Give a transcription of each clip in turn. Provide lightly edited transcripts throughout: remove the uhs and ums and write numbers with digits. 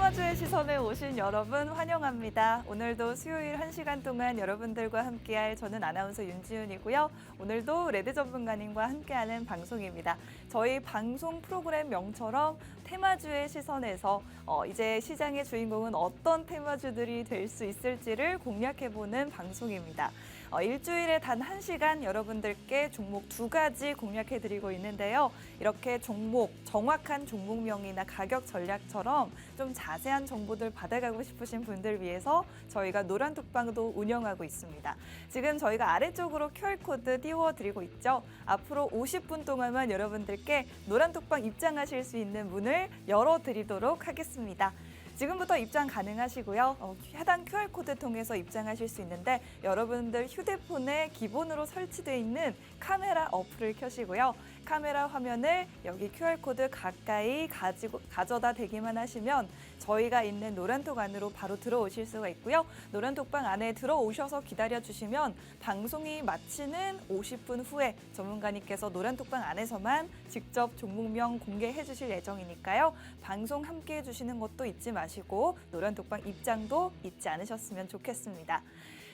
테마주의 시선에 오신 여러분 환영합니다. 오늘도 수요일 1시간 동안 여러분들과 함께할 저는 아나운서 윤지윤이고요. 오늘도 레드 전문가님과 함께하는 방송입니다. 저희 방송 프로그램 명처럼 테마주의 시선에서 이제 시장의 주인공은 어떤 테마주들이 될 수 있을지를 공략해보는 방송입니다. 일주일에 단 1시간 여러분들께 종목 2가지 공략해드리고 있는데요. 이렇게 종목, 정확한 종목명이나 가격 전략처럼 좀 자세한 정보들 받아가고 싶으신 분들 위해서 저희가 노란톡방도 운영하고 있습니다. 지금 저희가 아래쪽으로 QR코드 띄워드리고 있죠. 앞으로 50분 동안만 여러분들께 노란톡방 입장하실 수 있는 문을 열어드리도록 하겠습니다. 지금부터 입장 가능하시고요. 해당 QR코드 통해서 입장하실 수 있는데 여러분들 휴대폰에 기본으로 설치되어 있는 카메라 어플을 켜시고요. 카메라 화면을 여기 QR코드 가까이 가져다 대기만 하시면 저희가 있는 노란톡 안으로 바로 들어오실 수가 있고요. 노란톡방 안에 들어오셔서 기다려주시면 방송이 마치는 50분 후에 전문가님께서 노란톡방 안에서만 직접 종목명 공개해 주실 예정이니까요. 방송 함께 해주시는 것도 잊지 마시고 노란톡방 입장도 잊지 않으셨으면 좋겠습니다.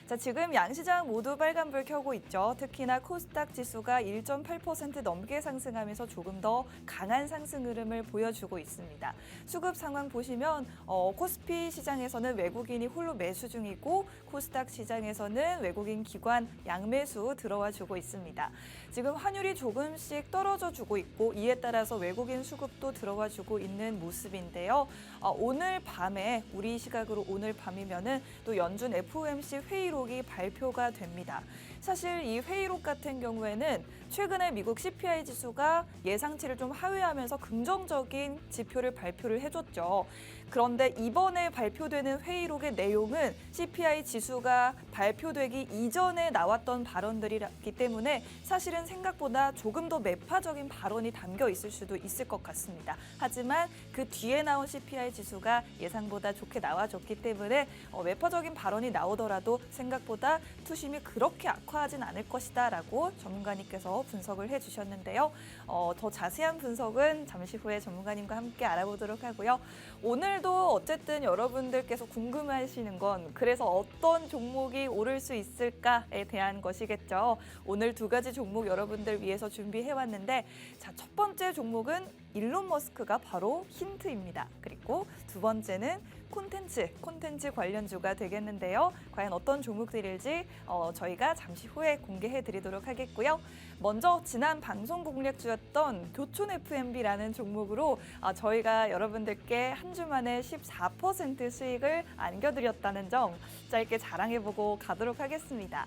자, 지금 양시장 모두 빨간불 켜고 있죠. 특히나 코스닥 지수가 1.8% 넘게 상승하면서 조금 더 강한 상승 흐름을 보여주고 있습니다. 수급 상황 보시면 코스피 시장에서는 외국인이 홀로 매수 중이고 코스닥 시장에서는 외국인 기관 양매수 들어와 주고 있습니다. 지금 환율이 조금씩 떨어져 주고 있고 이에 따라서 외국인 수급도 들어와 주고 있는 모습인데요. 오늘 밤에 우리 시각으로 오늘 밤이면은 또 연준 FOMC 회의록이 발표가 됩니다. 사실 이 회의록 같은 경우에는 최근에 미국 CPI 지수가 예상치를 좀 하회하면서 긍정적인 지표를 발표를 해줬죠. 그런데 이번에 발표되는 회의록의 내용은 CPI 지수가 발표되기 이전에 나왔던 발언들이기 때문에 사실은 생각보다 조금 더 매파적인 발언이 담겨 있을 수도 있을 것 같습니다. 하지만 그 뒤에 나온 CPI 지수가 예상보다 좋게 나와줬기 때문에 매파적인 발언이 나오더라도 생각보다 투심이 그렇게 악화하진 않을 것이다 라고 전문가님께서 분석을 해주셨는데요. 더 자세한 분석은 잠시 후에 전문가님과 함께 알아보도록 하고요. 오늘도 어쨌든 여러분들께서 궁금해하시는 건 그래서 어떤 종목이 오를 수 있을까에 대한 것이겠죠. 오늘 2가지 종목 여러분들 위해서 준비해왔는데 자, 첫 번째 종목은 일론 머스크가 바로 힌트입니다. 그리고 2번째는 콘텐츠 관련주가 되겠는데요. 과연 어떤 종목들일지 저희가 잠시 후에 공개해 드리도록 하겠고요. 먼저 지난 방송 공략주였던 교촌 FMB라는 종목으로 저희가 여러분들께 한 주 만에 14% 수익을 안겨드렸다는 점 짧게 자랑해보고 가도록 하겠습니다.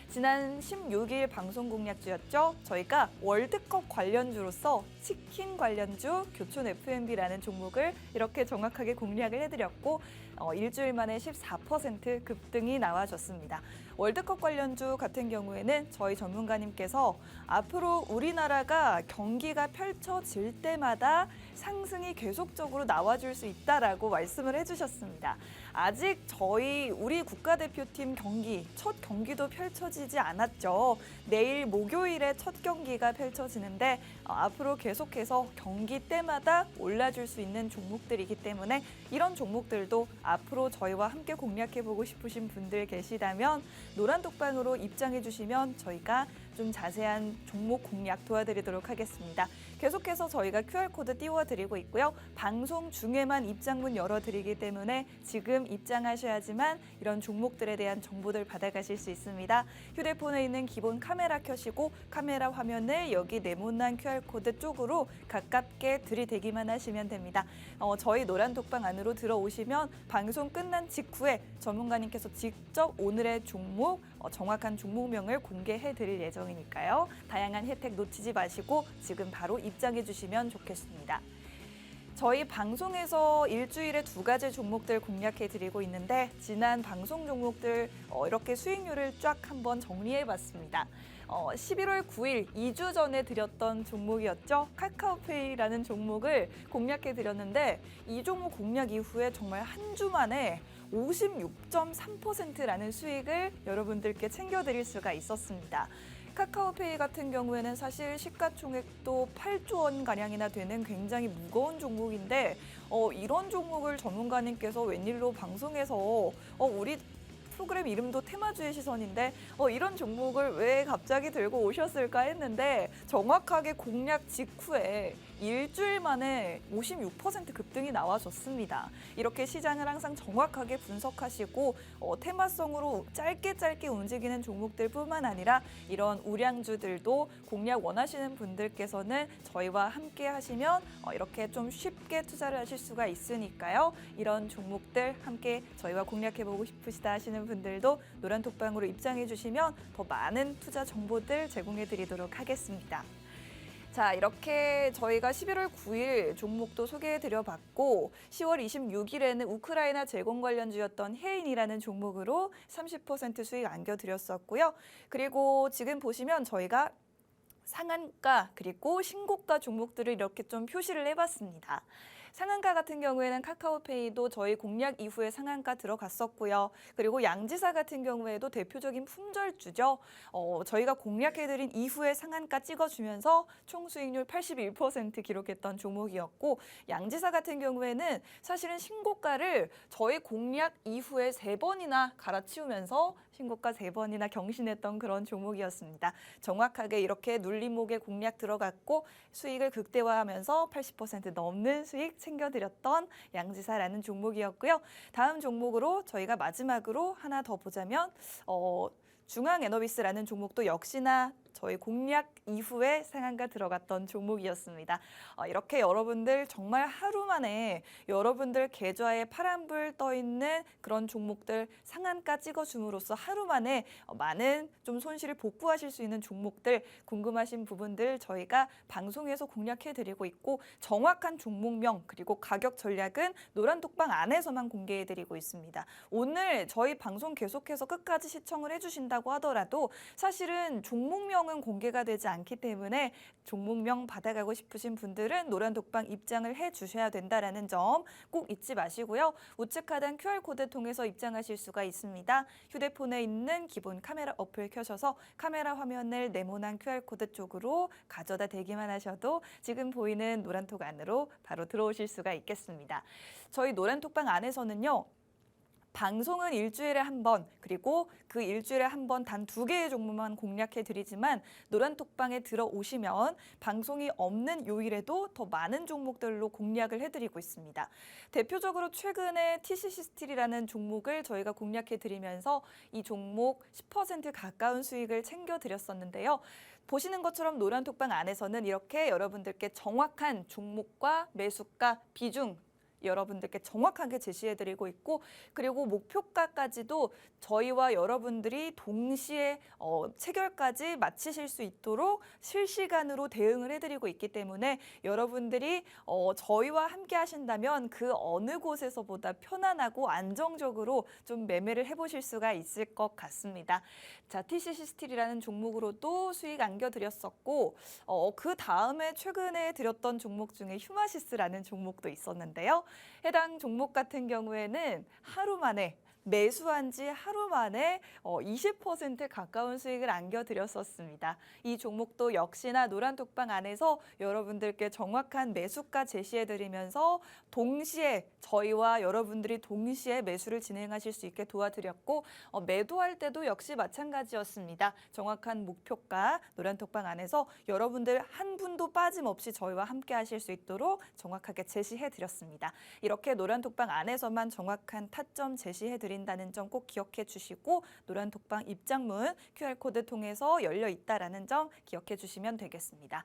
지난 16일 방송 공략주였죠. 저희가 월드컵 관련주로서 치킨 관련주 교촌 FMB라는 종목을 이렇게 정확하게 공략을 해드렸고 일주일 만에 14% 급등이 나와줬습니다. 월드컵 관련주 같은 경우에는 저희 전문가님께서 앞으로 우리나라가 경기가 펼쳐질 때마다 상승이 계속적으로 나와줄 수 있다라고 말씀을 해주셨습니다. 아직 우리 국가대표팀 첫 경기도 펼쳐지지 않았죠. 내일 목요일에 첫 경기가 펼쳐지는데 앞으로 계속해서 경기 때마다 올라줄 수 있는 종목들이기 때문에 이런 종목들도 앞으로 저희와 함께 공략해보고 싶으신 분들 계시다면 노란톡방으로 입장해 주시면 저희가 좀 자세한 종목 공략 도와드리도록 하겠습니다. 계속해서 저희가 QR코드 띄워드리고 있고요. 방송 중에만 입장문 열어드리기 때문에 지금 입장하셔야지만 이런 종목들에 대한 정보들 받아가실 수 있습니다. 휴대폰에 있는 기본 카메라 켜시고 카메라 화면을 여기 네모난 QR코드 쪽으로 가깝게 들이대기만 하시면 됩니다. 저희 노란톡방 안으로 들어오시면 방송 끝난 직후에 전문가님께서 직접 오늘의 종목, 정확한 종목명을 공개해 드릴 예정이니까요. 다양한 혜택 놓치지 마시고 지금 바로 입장해 주시면 좋겠습니다. 저희 방송에서 일주일에 2가지 종목들 공략해 드리고 있는데 지난 방송 종목들 이렇게 수익률을 쫙 한번 정리해 봤습니다. 11월 9일 2주 전에 드렸던 종목이었죠. 카카오페이라는 종목을 공략해 드렸는데 이 종목 공략 이후에 정말 한 주 만에 56.3%라는 수익을 여러분들께 챙겨드릴 수가 있었습니다. 카카오페이 같은 경우에는 사실 시가총액도 8조 원 가량이나 되는 굉장히 무거운 종목인데 이런 종목을 전문가님께서 웬일로 방송에서 우리 프로그램 이름도 테마주의 시선인데 이런 종목을 왜 갑자기 들고 오셨을까 했는데 정확하게 공략 직후에 일주일 만에 56% 급등이 나와줬습니다. 이렇게 시장을 항상 정확하게 분석하시고 테마성으로 짧게 움직이는 종목들뿐만 아니라 이런 우량주들도 공략 원하시는 분들께서는 저희와 함께 하시면 이렇게 좀 쉽게 투자를 하실 수가 있으니까요. 이런 종목들 함께 저희와 공략해보고 싶으시다 하시는 분들도 노란톡방으로 입장해 주시면 더 많은 투자 정보들 제공해 드리도록 하겠습니다. 자, 이렇게 저희가 11월 9일 종목도 소개해 드려봤고 10월 26일에는 우크라이나 재건 관련주였던 해인이라는 종목으로 30% 수익 안겨드렸었고요. 그리고 지금 보시면 저희가 상한가 그리고 신고가 종목들을 이렇게 좀 표시를 해봤습니다. 상한가 같은 경우에는 카카오페이도 저희 공략 이후에 상한가 들어갔었고요. 그리고 양지사 같은 경우에도 대표적인 품절주죠. 저희가 공략해드린 이후에 상한가 찍어주면서 총 수익률 81% 기록했던 종목이었고 양지사 같은 경우에는 사실은 신고가를 저희 공략 이후에 3번이나 갈아치우면서 신고가 3번이나 경신했던 그런 종목이었습니다. 정확하게 이렇게 눌림목에 공략 들어갔고 수익을 극대화하면서 80% 넘는 수익 챙겨드렸던 양지사라는 종목이었고요. 다음 종목으로 저희가 마지막으로 하나 더 보자면 중앙에너비스라는 종목도 역시나 저희 공략 이후에 상한가 들어갔던 종목이었습니다. 이렇게 여러분들 정말 하루 만에 여러분들 계좌에 파란불 떠 있는 그런 종목들 상한가 찍어줌으로써 하루 만에 많은 좀 손실을 복구하실 수 있는 종목들 궁금하신 부분들 저희가 방송에서 공략해드리고 있고 정확한 종목명 그리고 가격 전략은 노란톡방 안에서만 공개해드리고 있습니다. 오늘 저희 방송 계속해서 끝까지 시청을 해주신다고 하더라도 사실은 종목명은 공개가 되지 않기 때문에 종목명 받아가고 싶으신 분들은 노란독방 입장을 해주셔야 된다는 점 꼭 잊지 마시고요. 우측 하단 QR코드 통해서 입장하실 수가 있습니다. 휴대폰에 있는 기본 카메라 어플 켜셔서 카메라 화면을 네모난 QR코드 쪽으로 가져다 대기만 하셔도 지금 보이는 노란톡 안으로 바로 들어오실 수가 있겠습니다. 저희 노란톡방 안에서는요. 방송은 일주일에 한 번, 그리고 그 일주일에 한 번 단 2개의 종목만 공략해드리지만 노란톡방에 들어오시면 방송이 없는 요일에도 더 많은 종목들로 공략을 해드리고 있습니다. 대표적으로 최근에 TCC 스틸이라는 종목을 저희가 공략해드리면서 이 종목 10% 가까운 수익을 챙겨드렸었는데요. 보시는 것처럼 노란톡방 안에서는 이렇게 여러분들께 정확한 종목과 매수가, 비중, 여러분들께 정확하게 제시해드리고 있고 그리고 목표가까지도 저희와 여러분들이 동시에 체결까지 마치실 수 있도록 실시간으로 대응을 해드리고 있기 때문에 여러분들이 저희와 함께 하신다면 그 어느 곳에서보다 편안하고 안정적으로 좀 매매를 해보실 수가 있을 것 같습니다. 자, TCC 스틸이라는 종목으로도 수익 안겨드렸었고 그 다음에 최근에 드렸던 종목 중에 휴마시스라는 종목도 있었는데요. 해당 종목 같은 경우에는 하루 만에 매수한 지 하루 만에 20% 가까운 수익을 안겨드렸었습니다. 이 종목도 역시나 노란톡방 안에서 여러분들께 정확한 매수가 제시해드리면서 동시에 저희와 여러분들이 동시에 매수를 진행하실 수 있게 도와드렸고 매도할 때도 역시 마찬가지였습니다. 정확한 목표가 노란톡방 안에서 여러분들 한 분도 빠짐없이 저희와 함께 하실 수 있도록 정확하게 제시해드렸습니다. 이렇게 노란톡방 안에서만 정확한 타점 제시해드렸습니다. 다는 점 꼭 기억해 주시고 노란톡방 입장문 QR코드 통해서 열려 있다는 점 기억해 주시면 되겠습니다.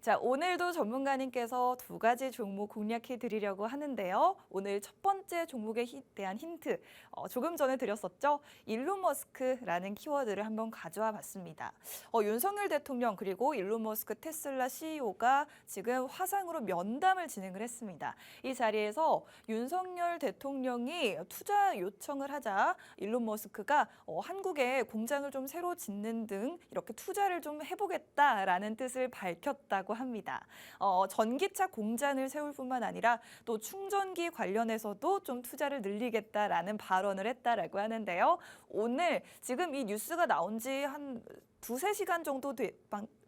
자, 오늘도 전문가님께서 2가지 종목 공략해 드리려고 하는데요. 오늘 첫 번째 종목에 대한 힌트 조금 전에 드렸었죠. 일론 머스크라는 키워드를 한번 가져와 봤습니다. 윤석열 대통령 그리고 일론 머스크 테슬라 CEO가 지금 화상으로 면담을 진행을 했습니다. 이 자리에서 윤석열 대통령이 투자 요청을 하자 일론 머스크가 한국에 공장을 좀 새로 짓는 등 이렇게 투자를 좀 해보겠다라는 뜻을 밝혔다고 있다라고 합니다. 전기차 공장을 세울 뿐만 아니라 또 충전기 관련해서도 좀 투자를 늘리겠다라는 발언을 했다라고 하는데요. 오늘 지금 이 뉴스가 나온 지 한 두세 시간 정도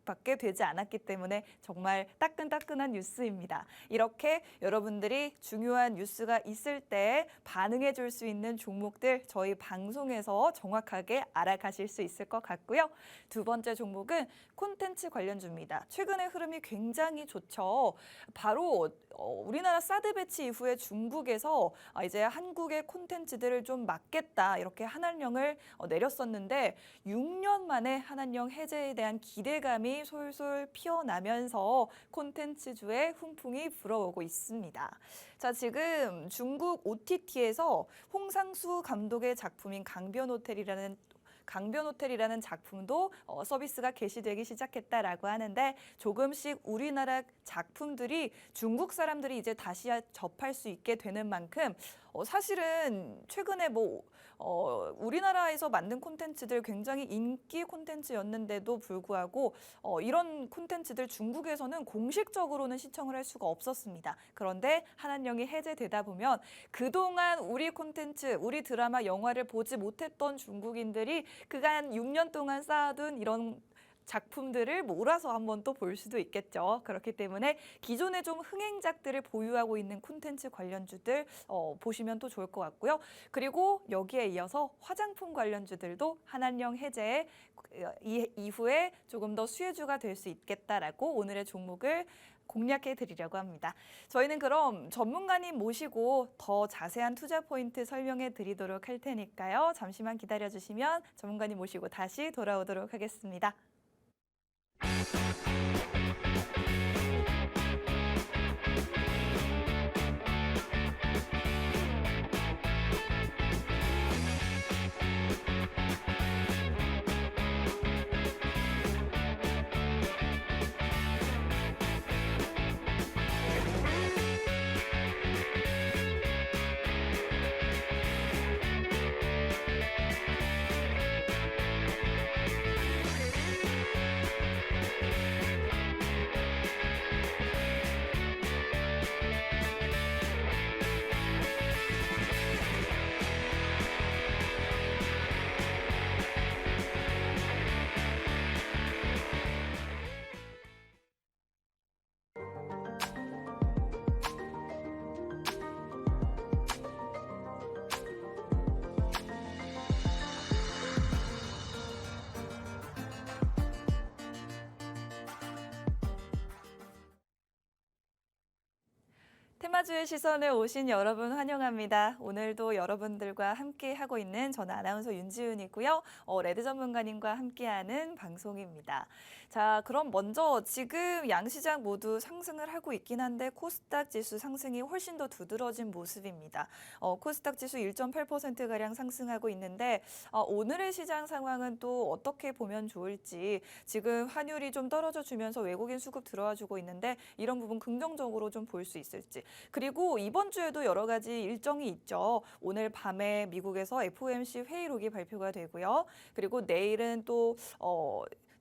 밖에 되지 않았기 때문에 정말 따끈따끈한 뉴스입니다. 이렇게 여러분들이 중요한 뉴스가 있을 때 반응해 줄 수 있는 종목들 저희 방송에서 정확하게 알아가실 수 있을 것 같고요. 두 번째 종목은 콘텐츠 관련주입니다. 최근의 흐름이 굉장히 좋죠. 바로 우리나라 사드 배치 이후에 중국에서 이제 한국의 콘텐츠들을 좀 막겠다 이렇게 한한령을 내렸었는데 6년 만에 한한령 해제에 대한 기대감이 솔솔 피어나면서 콘텐츠주의 훈풍이 불어오고 있습니다. 자, 지금 중국 OTT에서 홍상수 감독의 작품인 강변호텔이라는 작품도 서비스가 개시되기 시작했다라고 하는데 조금씩 우리나라 작품들이 중국 사람들이 이제 다시 접할 수 있게 되는 만큼 사실은 최근에 우리나라에서 만든 콘텐츠들 굉장히 인기 콘텐츠였는데도 불구하고 이런 콘텐츠들 중국에서는 공식적으로는 시청을 할 수가 없었습니다. 그런데 한한령이 해제되다 보면 그동안 우리 콘텐츠, 우리 드라마, 영화를 보지 못했던 중국인들이 그간 6년 동안 쌓아둔 이런 작품들을 몰아서 한번 또 볼 수도 있겠죠. 그렇기 때문에 기존에 좀 흥행작들을 보유하고 있는 콘텐츠 관련주들 보시면 또 좋을 것 같고요. 그리고 여기에 이어서 화장품 관련주들도 한한령 해제 이후에 조금 더 수혜주가 될 수 있겠다라고 오늘의 종목을 공략해 드리려고 합니다. 저희는 그럼 전문가님 모시고 더 자세한 투자 포인트 설명해 드리도록 할 테니까요. 잠시만 기다려 주시면 전문가님 모시고 다시 돌아오도록 하겠습니다. 테마주의 시선에 오신 여러분 환영합니다. 오늘도 여러분들과 함께 하고 있는 저는 아나운서 윤지은이고요. 레드 전문가님과 함께하는 방송입니다. 자, 그럼 먼저 지금 양시장 모두 상승을 하고 있긴 한데 코스닥 지수 상승이 훨씬 더 두드러진 모습입니다. 코스닥 지수 1.8%가량 상승하고 있는데 오늘의 시장 상황은 또 어떻게 보면 좋을지 지금 환율이 좀 떨어져 주면서 외국인 수급 들어와 주고 있는데 이런 부분 긍정적으로 좀 볼 수 있을지. 그리고 이번 주에도 여러 가지 일정이 있죠. 오늘 밤에 미국에서 FOMC 회의록이 발표가 되고요. 그리고 내일은 또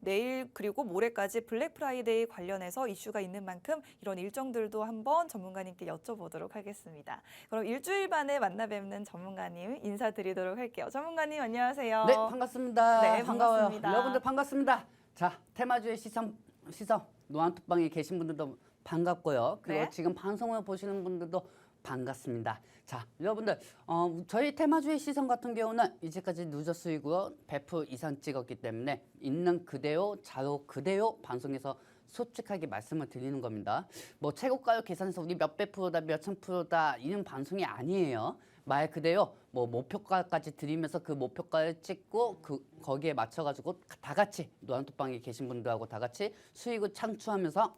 내일 그리고 모레까지 블랙 프라이데이 관련해서 이슈가 있는 만큼 이런 일정들도 한번 전문가님께 여쭤보도록 하겠습니다. 그럼 일주일 만에 만나 뵙는 전문가님 인사드리도록 할게요. 전문가님 안녕하세요. 네, 반갑습니다. 네, 반가워요. 반갑습니다. 여러분들 반갑습니다. 자, 테마주의 시선 노안톡방에 계신 분들도 반갑고요. 그리고 네. 지금 방송을 보시는 분들도 반갑습니다. 자, 여러분들 저희 테마주의 시선 같은 경우는 이제까지 누적 수익으로 100% 이상 찍었기 때문에 있는 그대로 자료 그대로 방송에서 솔직하게 말씀을 드리는 겁니다. 뭐 최고가요 계산해서 우리 몇백 프로다 몇천 프로다 이런 방송이 아니에요. 말 그대로 뭐 목표가까지 드리면서 그 목표가를 찍고 거기에 맞춰가지고 다 같이 노안톡방에 계신 분들하고 다 같이 수익을 창출하면서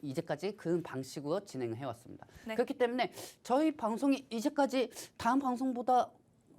이제까지 그런 방식으로 진행을 해왔습니다. 네. 그렇기 때문에 저희 방송이 이제까지 다음 방송보다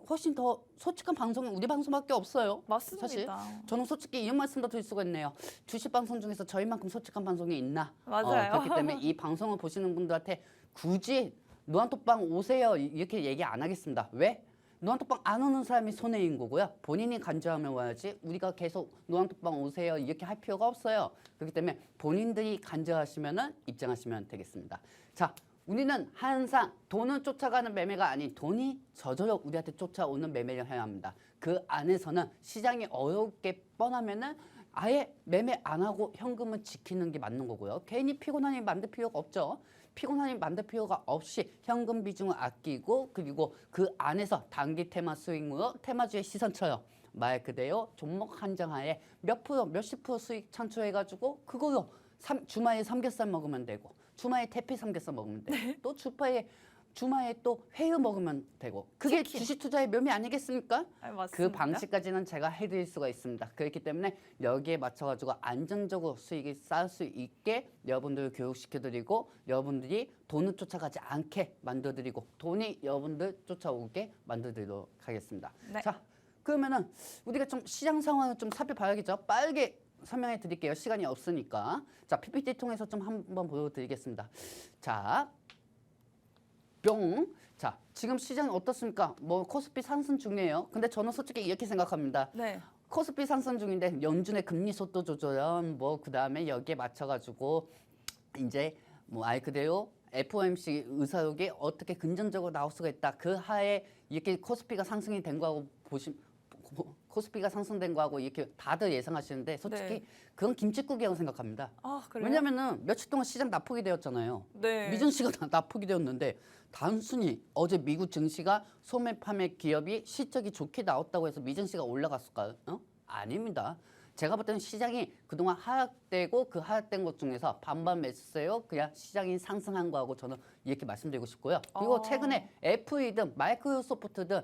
훨씬 더 솔직한 방송은 우리 방송밖에 없어요. 맞습니다. 사실 저는 솔직히 이런 말씀도 드릴 수가 있네요. 주식 방송 중에서 저희만큼 솔직한 방송이 있나? 맞아요. 그렇기 때문에 이 방송을 보시는 분들한테 굳이 노안톡방 오세요 이렇게 얘기 안 하겠습니다. 왜? 노안톡방 안 오는 사람이 손해인 거고요. 본인이 간주하면 와야지 우리가 계속 노안톡방 오세요 이렇게 할 필요가 없어요. 그렇기 때문에 본인들이 간주하시면은 입장하시면 되겠습니다. 자, 우리는 항상 돈을 쫓아가는 매매가 아닌 돈이 저절로 우리한테 쫓아오는 매매를 해야 합니다. 그 안에서는 시장이 어렵게 뻔하면은 아예 매매 안 하고 현금을 지키는 게 맞는 거고요. 괜히 피곤하니 만들 필요가 없죠. 피곤하니 만들 필요가 없이 현금 비중을 아끼고 그리고 그 안에서 단기 테마 스윙으로 테마주의 시선처럼 말 그대로 종목 한정하에 몇 프로 몇십 프로 수익 창출해가지고 그걸로 주말에 삼겹살 먹으면 되고 주말에 태피 삼겹살 먹으면 되고 또 주말에 또 회유 먹으면 되고 그게 치킨. 주식 투자의 묘미 아니겠습니까? 맞습니다. 그 방식까지는 제가 해드릴 수가 있습니다. 그렇기 때문에 여기에 맞춰가지고 안정적으로 수익을 쌓을 수 있게 여러분들을 교육시켜드리고 여러분들이 돈을 쫓아가지 않게 만들어드리고 돈이 여러분들 쫓아오게 만들어드리도록 하겠습니다. 네. 자, 그러면은 우리가 좀 시장 상황을 좀 살펴봐야겠죠. 빠르게 설명해 드릴게요. 시간이 없으니까. 자, PPT 통해서 좀 한번 보여드리겠습니다. 자, 뿅. 자, 지금 시장이 어떻습니까? 뭐 코스피 상승 중이에요. 근데 저는 솔직히 이렇게 생각합니다. 네. 코스피 상승 중인데 연준의 금리 속도 조절, 뭐 그다음에 여기에 맞춰가지고 이제 뭐 아예 그대로 FOMC 의사록이 어떻게 긍정적으로 나올 수가 있다. 그 하에 이렇게 코스피가 상승이 된 거하고 코스피가 상승된 거하고 이렇게 다들 예상하시는데 솔직히 네. 그건 김칫국이라고 생각합니다. 아, 그래요? 왜냐면은 며칠 동안 시장 낙폭이 되었잖아요. 네. 미증시가 낙폭이 되었는데 단순히 어제 미국 증시가 소매 파매 기업이 실적이 좋게 나왔다고 해서 미증시가 올라갔을까요? 아닙니다. 제가 볼 때는 시장이 그동안 하락되고 그 하락된 것 중에서 반반 매수세요. 그냥 시장이 상승한 거하고 저는 이렇게 말씀드리고 싶고요. 그리고 최근에 애플이든 마이크로소프트든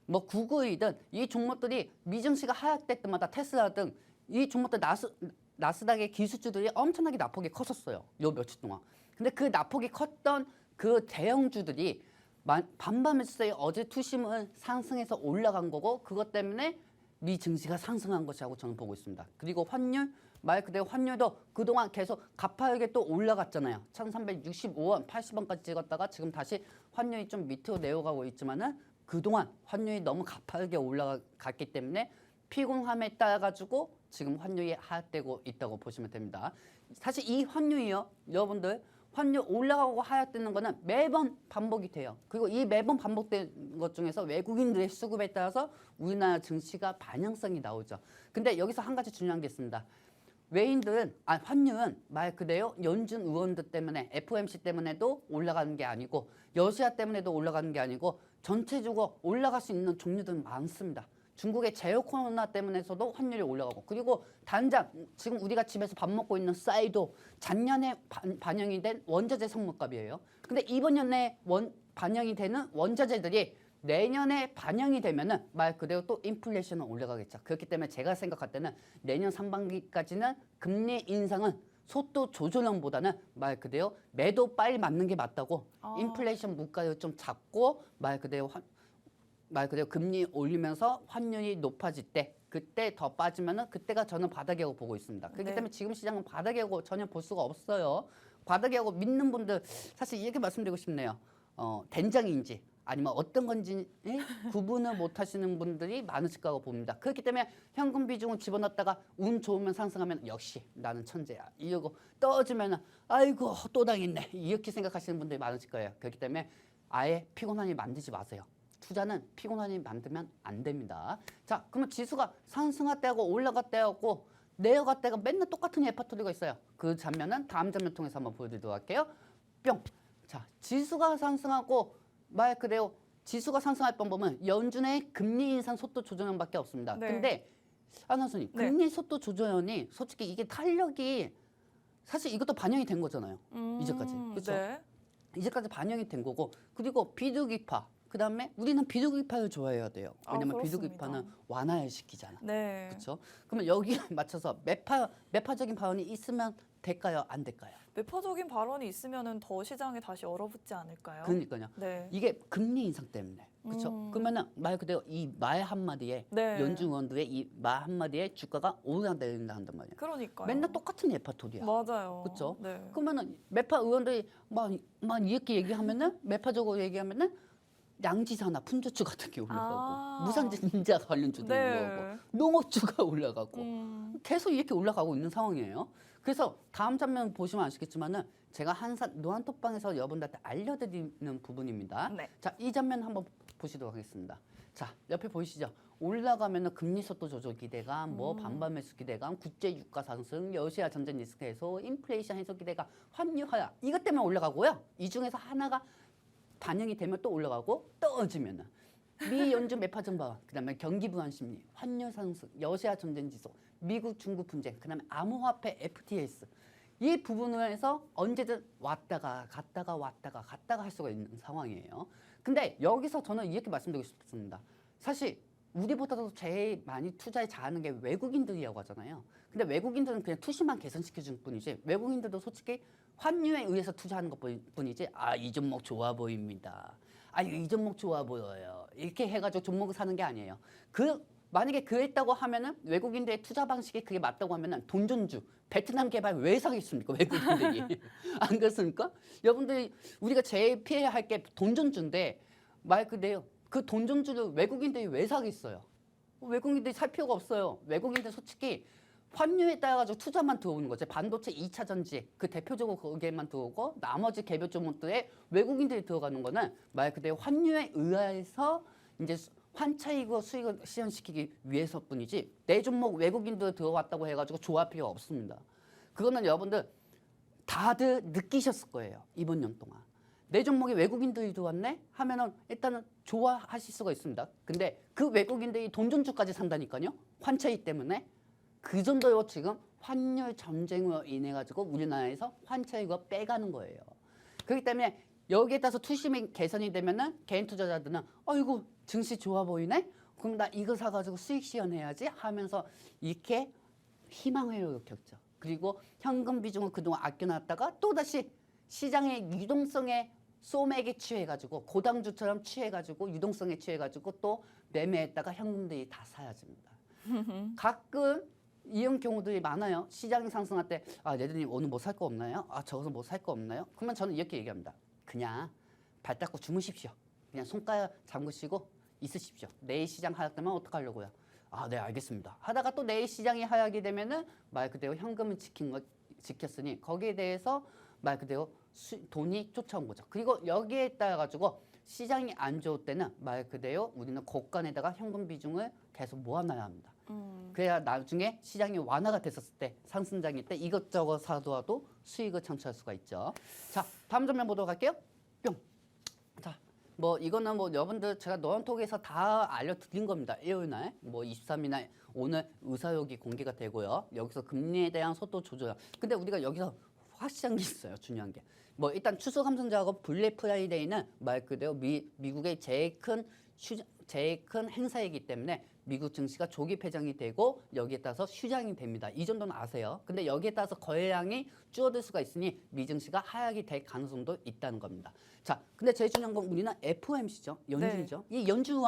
뭐 구글이든 이 종목들이 미증시가 하락될 때마다 테슬라 등 이 종목들 나스닥의 기술주들이 엄청나게 낙폭이 컸었어요. 요 며칠 동안. 근데 그 낙폭이 컸던 그 대형주들이 반반 매수세에 어제 투심을 상승해서 올라간 거고 그것 때문에 미 증시가 상승한 것이라고 저는 보고 있습니다. 그리고 환율 말 그대로 환율도 그동안 계속 가파르게 또 올라갔잖아요. 1365원, 80원까지 찍었다가 지금 다시 환율이 좀 밑으로 내려가고 있지만은 그동안 환율이 너무 가파르게 올라갔기 때문에 피곤함에 따라 가지고 지금 환율이 하락되고 있다고 보시면 됩니다. 사실 이 환율이요, 여러분들 환율 올라가고 하락되는 거는 매번 반복이 돼요. 그리고 이 매번 반복된 것 중에서 외국인들의 수급에 따라서 우리나라 증시가 반영성이 나오죠. 근데 여기서 한 가지 중요한 게 있습니다. 환율은 말 그대로 연준 의원들 때문에 FOMC 때문에도 올라가는 게 아니고 러시아 때문에도 올라가는 게 아니고 전체적으로 올라갈 수 있는 종류들은 많습니다. 중국의 제로 코로나 때문에서도 환율이 올라가고 그리고 단장 지금 우리가 집에서 밥 먹고 있는 쌀도 작년에 반영이 된 원자재 성분값이에요. 근데 이번 년에 반영이 되는 원자재들이 내년에 반영이 되면은 말 그대로 또 인플레이션은 올라가겠죠. 그렇기 때문에 제가 생각할 때는 내년 상반기까지는 금리 인상은 속도 조절론보다는 말 그대로 매도 빨리 맞는 게 맞다고 인플레이션 물가를 좀 잡고 말 그대로 금리 올리면서 환율이 높아질 때 그때 더 빠지면은 그때가 저는 바닥이라고 보고 있습니다. 그렇기 네. 때문에 지금 시장은 바닥이라고 전혀 볼 수가 없어요. 바닥이라고 믿는 분들 사실 이렇게 말씀드리고 싶네요. 된장인지 아니면 어떤 건지 구분을 못 하시는 분들이 많으실 거라고 봅니다. 그렇기 때문에 현금 비중을 집어넣었다가 운 좋으면 상승하면 역시 나는 천재야 이러고 떨어지면은 아이고 또 당했네 이렇게 생각하시는 분들이 많으실 거예요. 그렇기 때문에 아예 피곤하니 만들지 마세요. 투자는 피곤하니 만들면 안 됩니다. 자, 그러면 지수가 상승할 때하고 올라갈 때하고 내려갈 때가 맨날 똑같은 레퍼토리가 있어요. 그 장면은 다음 장면 통해서 한번 보여드리도록 할게요. 뿅. 자, 지수가 상승하고 말 그대로 지수가 상승할 방법은 연준의 금리 인상 속도 조정밖에 없습니다. 네. 근데 아나운서님, 네. 금리 속도 조정이 솔직히 이게 탄력이 사실 이것도 반영이 된 거잖아요. 이제까지. 그렇죠? 네. 이제까지 반영이 된 거고 그리고 비둘기파 그다음에 우리는 비둘기파를 좋아해야 돼요. 왜냐면 그렇습니다. 비둘기파는 완화를 시키잖아. 네. 그렇죠? 그러면 여기에 맞춰서 매파적인 발언이 있으면 될까요? 안 될까요? 매파적인 발언이 있으면은 더 시장에 다시 얼어붙지 않을까요? 그러니까요. 네. 이게 금리 인상 때문에. 그렇죠? 그러면은 말 그대로 이 말 한마디에 네. 연준 의원들의 이 말 한마디에 주가가 오르락내린다 한단 말이에요. 그러니까요. 맨날 똑같은 레퍼토리야. 맞아요. 그렇죠? 네. 그러면은 매파 의원들이 막 이렇게 얘기하면은 매파적으로 얘기하면은 양지사나 푼저축 같은 게 올라가고 아. 무상증자 관련주도 네. 올라가고 농업주가 올라가고 음. 계속 이렇게 올라가고 있는 상황이에요. 그래서 다음 장면 보시면 아시겠지만은 제가 한산 노안톡방에서 여러분들한테 알려드리는 부분입니다. 네. 자, 이 장면 한번 보시도록 하겠습니다. 자, 옆에 보이시죠? 올라가면은 금리 속도 조절 기대감, 뭐 반반 매수 기대감, 국제 유가 상승, 러시아 전쟁 리스크 해소, 인플레이션 해소 기대감, 환율 하락 이것 때문에 올라가고요. 이 중에서 하나가 반영이 되면 또 올라가고 떨어지면은 미 연준 매파 증가, 그다음에 경기 불안 심리, 환율 상승, 러시아 전쟁 지속, 미국 중국 분쟁, 그다음에 암호화폐 FTS 이 부분에서 언제든 왔다가 갔다가 할 수가 있는 상황이에요. 근데 여기서 저는 이렇게 말씀드리고 싶습니다. 사실 우리보다도 제일 많이 투자에 잘하는 게 외국인들이라고 하잖아요. 근데 외국인들은 그냥 투시만 개선시켜 줄 뿐이지 외국인들도 솔직히 환율에 의해서 투자하는 것 뿐이지 이 종목 좋아 보입니다. 이 종목 좋아 보여요. 이렇게 해가지고 종목을 사는 게 아니에요. 만약에 그랬다고 하면은 외국인들의 투자 방식이 그게 맞다고 하면은 돈전주 베트남 개발 왜 사겠습니까 외국인들이 안 그렇습니까? 여러분들이 우리가 제일 피해야 할 게 돈전주인데 말 그대로 그 돈전주를 외국인들이 왜 사겠어요? 외국인들이 살 필요가 없어요. 외국인들 솔직히 환율에 따라 가지고 투자만 들어오는 거죠. 반도체 2차 전지 그 대표적으로 거기에만 들어오고 나머지 개별 종목들에 외국인들이 들어가는 거는 말 그대로 환율에 의해서 이제 환차익과 수익을 실현시키기 위해서뿐이지 내 종목 외국인들 들어왔다고 해가지고 좋아할 필요가 없습니다. 그거는 여러분들 다들 느끼셨을 거예요. 이번 년 동안. 내 종목에 외국인들이 들어왔네? 하면은 일단은 좋아하실 수가 있습니다. 근데 그 외국인들이 돈전주까지 산다니까요. 환차익 때문에. 그 정도로 지금 환율 전쟁으로 인해 가지고 우리나라에서 환차익을 빼가는 거예요. 그렇기 때문에 여기에 따라서 투심이 개선이 되면은 개인 투자자들은 이거 증시 좋아 보이네? 그럼 나 이거 사가지고 수익 실현해야지 하면서 이렇게 희망회로를 켰죠. 그리고 현금 비중을 그동안 아껴놨다가 또다시 시장의 유동성에 소맥에 취해가지고 고당주처럼 취해가지고 유동성에 취해가지고 또 매매했다가 현금들이 다 사라집니다. 가끔 이런 경우들이 많아요. 시장이 상승할 때 레드님 오늘 뭐 살 거 없나요? 저기서 뭐 살 거 없나요? 그러면 저는 이렇게 얘기합니다. 그냥 발 닦고 주무십시오. 그냥 손가락 잠그시고 있으십시오. 내일 시장 하락되면 어떡하려고요? 네 알겠습니다. 하다가 또 내일 시장이 하락이 되면은 말 그대로 현금을 지켰으니 거기에 대해서 말 그대로 돈이 쫓아온 거죠. 그리고 여기에 따라 가지고 시장이 안 좋을 때는 말 그대로 우리는 고간에다가 현금 비중을 계속 모아놔야 합니다. 그래야 나중에 시장이 완화가 됐었을 때 상승장일 때 이것저것 사더라도 수익을 창출할 수가 있죠. 자, 다음 장면 보도록 할게요. 뿅. 자, 뭐 이거는 뭐 여러분들 제가 노안톡에서 다 알려드린 겁니다. 일요일 날, 뭐 23일날 오늘 의사록이 공개가 되고요. 여기서 금리에 대한 속도 조절. 근데 우리가 여기서 확실한 게 있어요. 중요한 게. 뭐 일단 추수감사절하고 블랙 프라이데이는 말 그대로 미국의 제일 큰 행사이기 때문에 미국 증시가 조기 폐장이 되고 여기에 따라서 휴장이 됩니다. 이 정도는 아세요. 근데 여기에 따라서 거래량이 줄어들 수가 있으니 미 증시가 하락이 될 가능성도 있다는 겁니다. 자, 근데 제일 중요한 건 우리는 FOMC죠. 연준이죠. 이 연준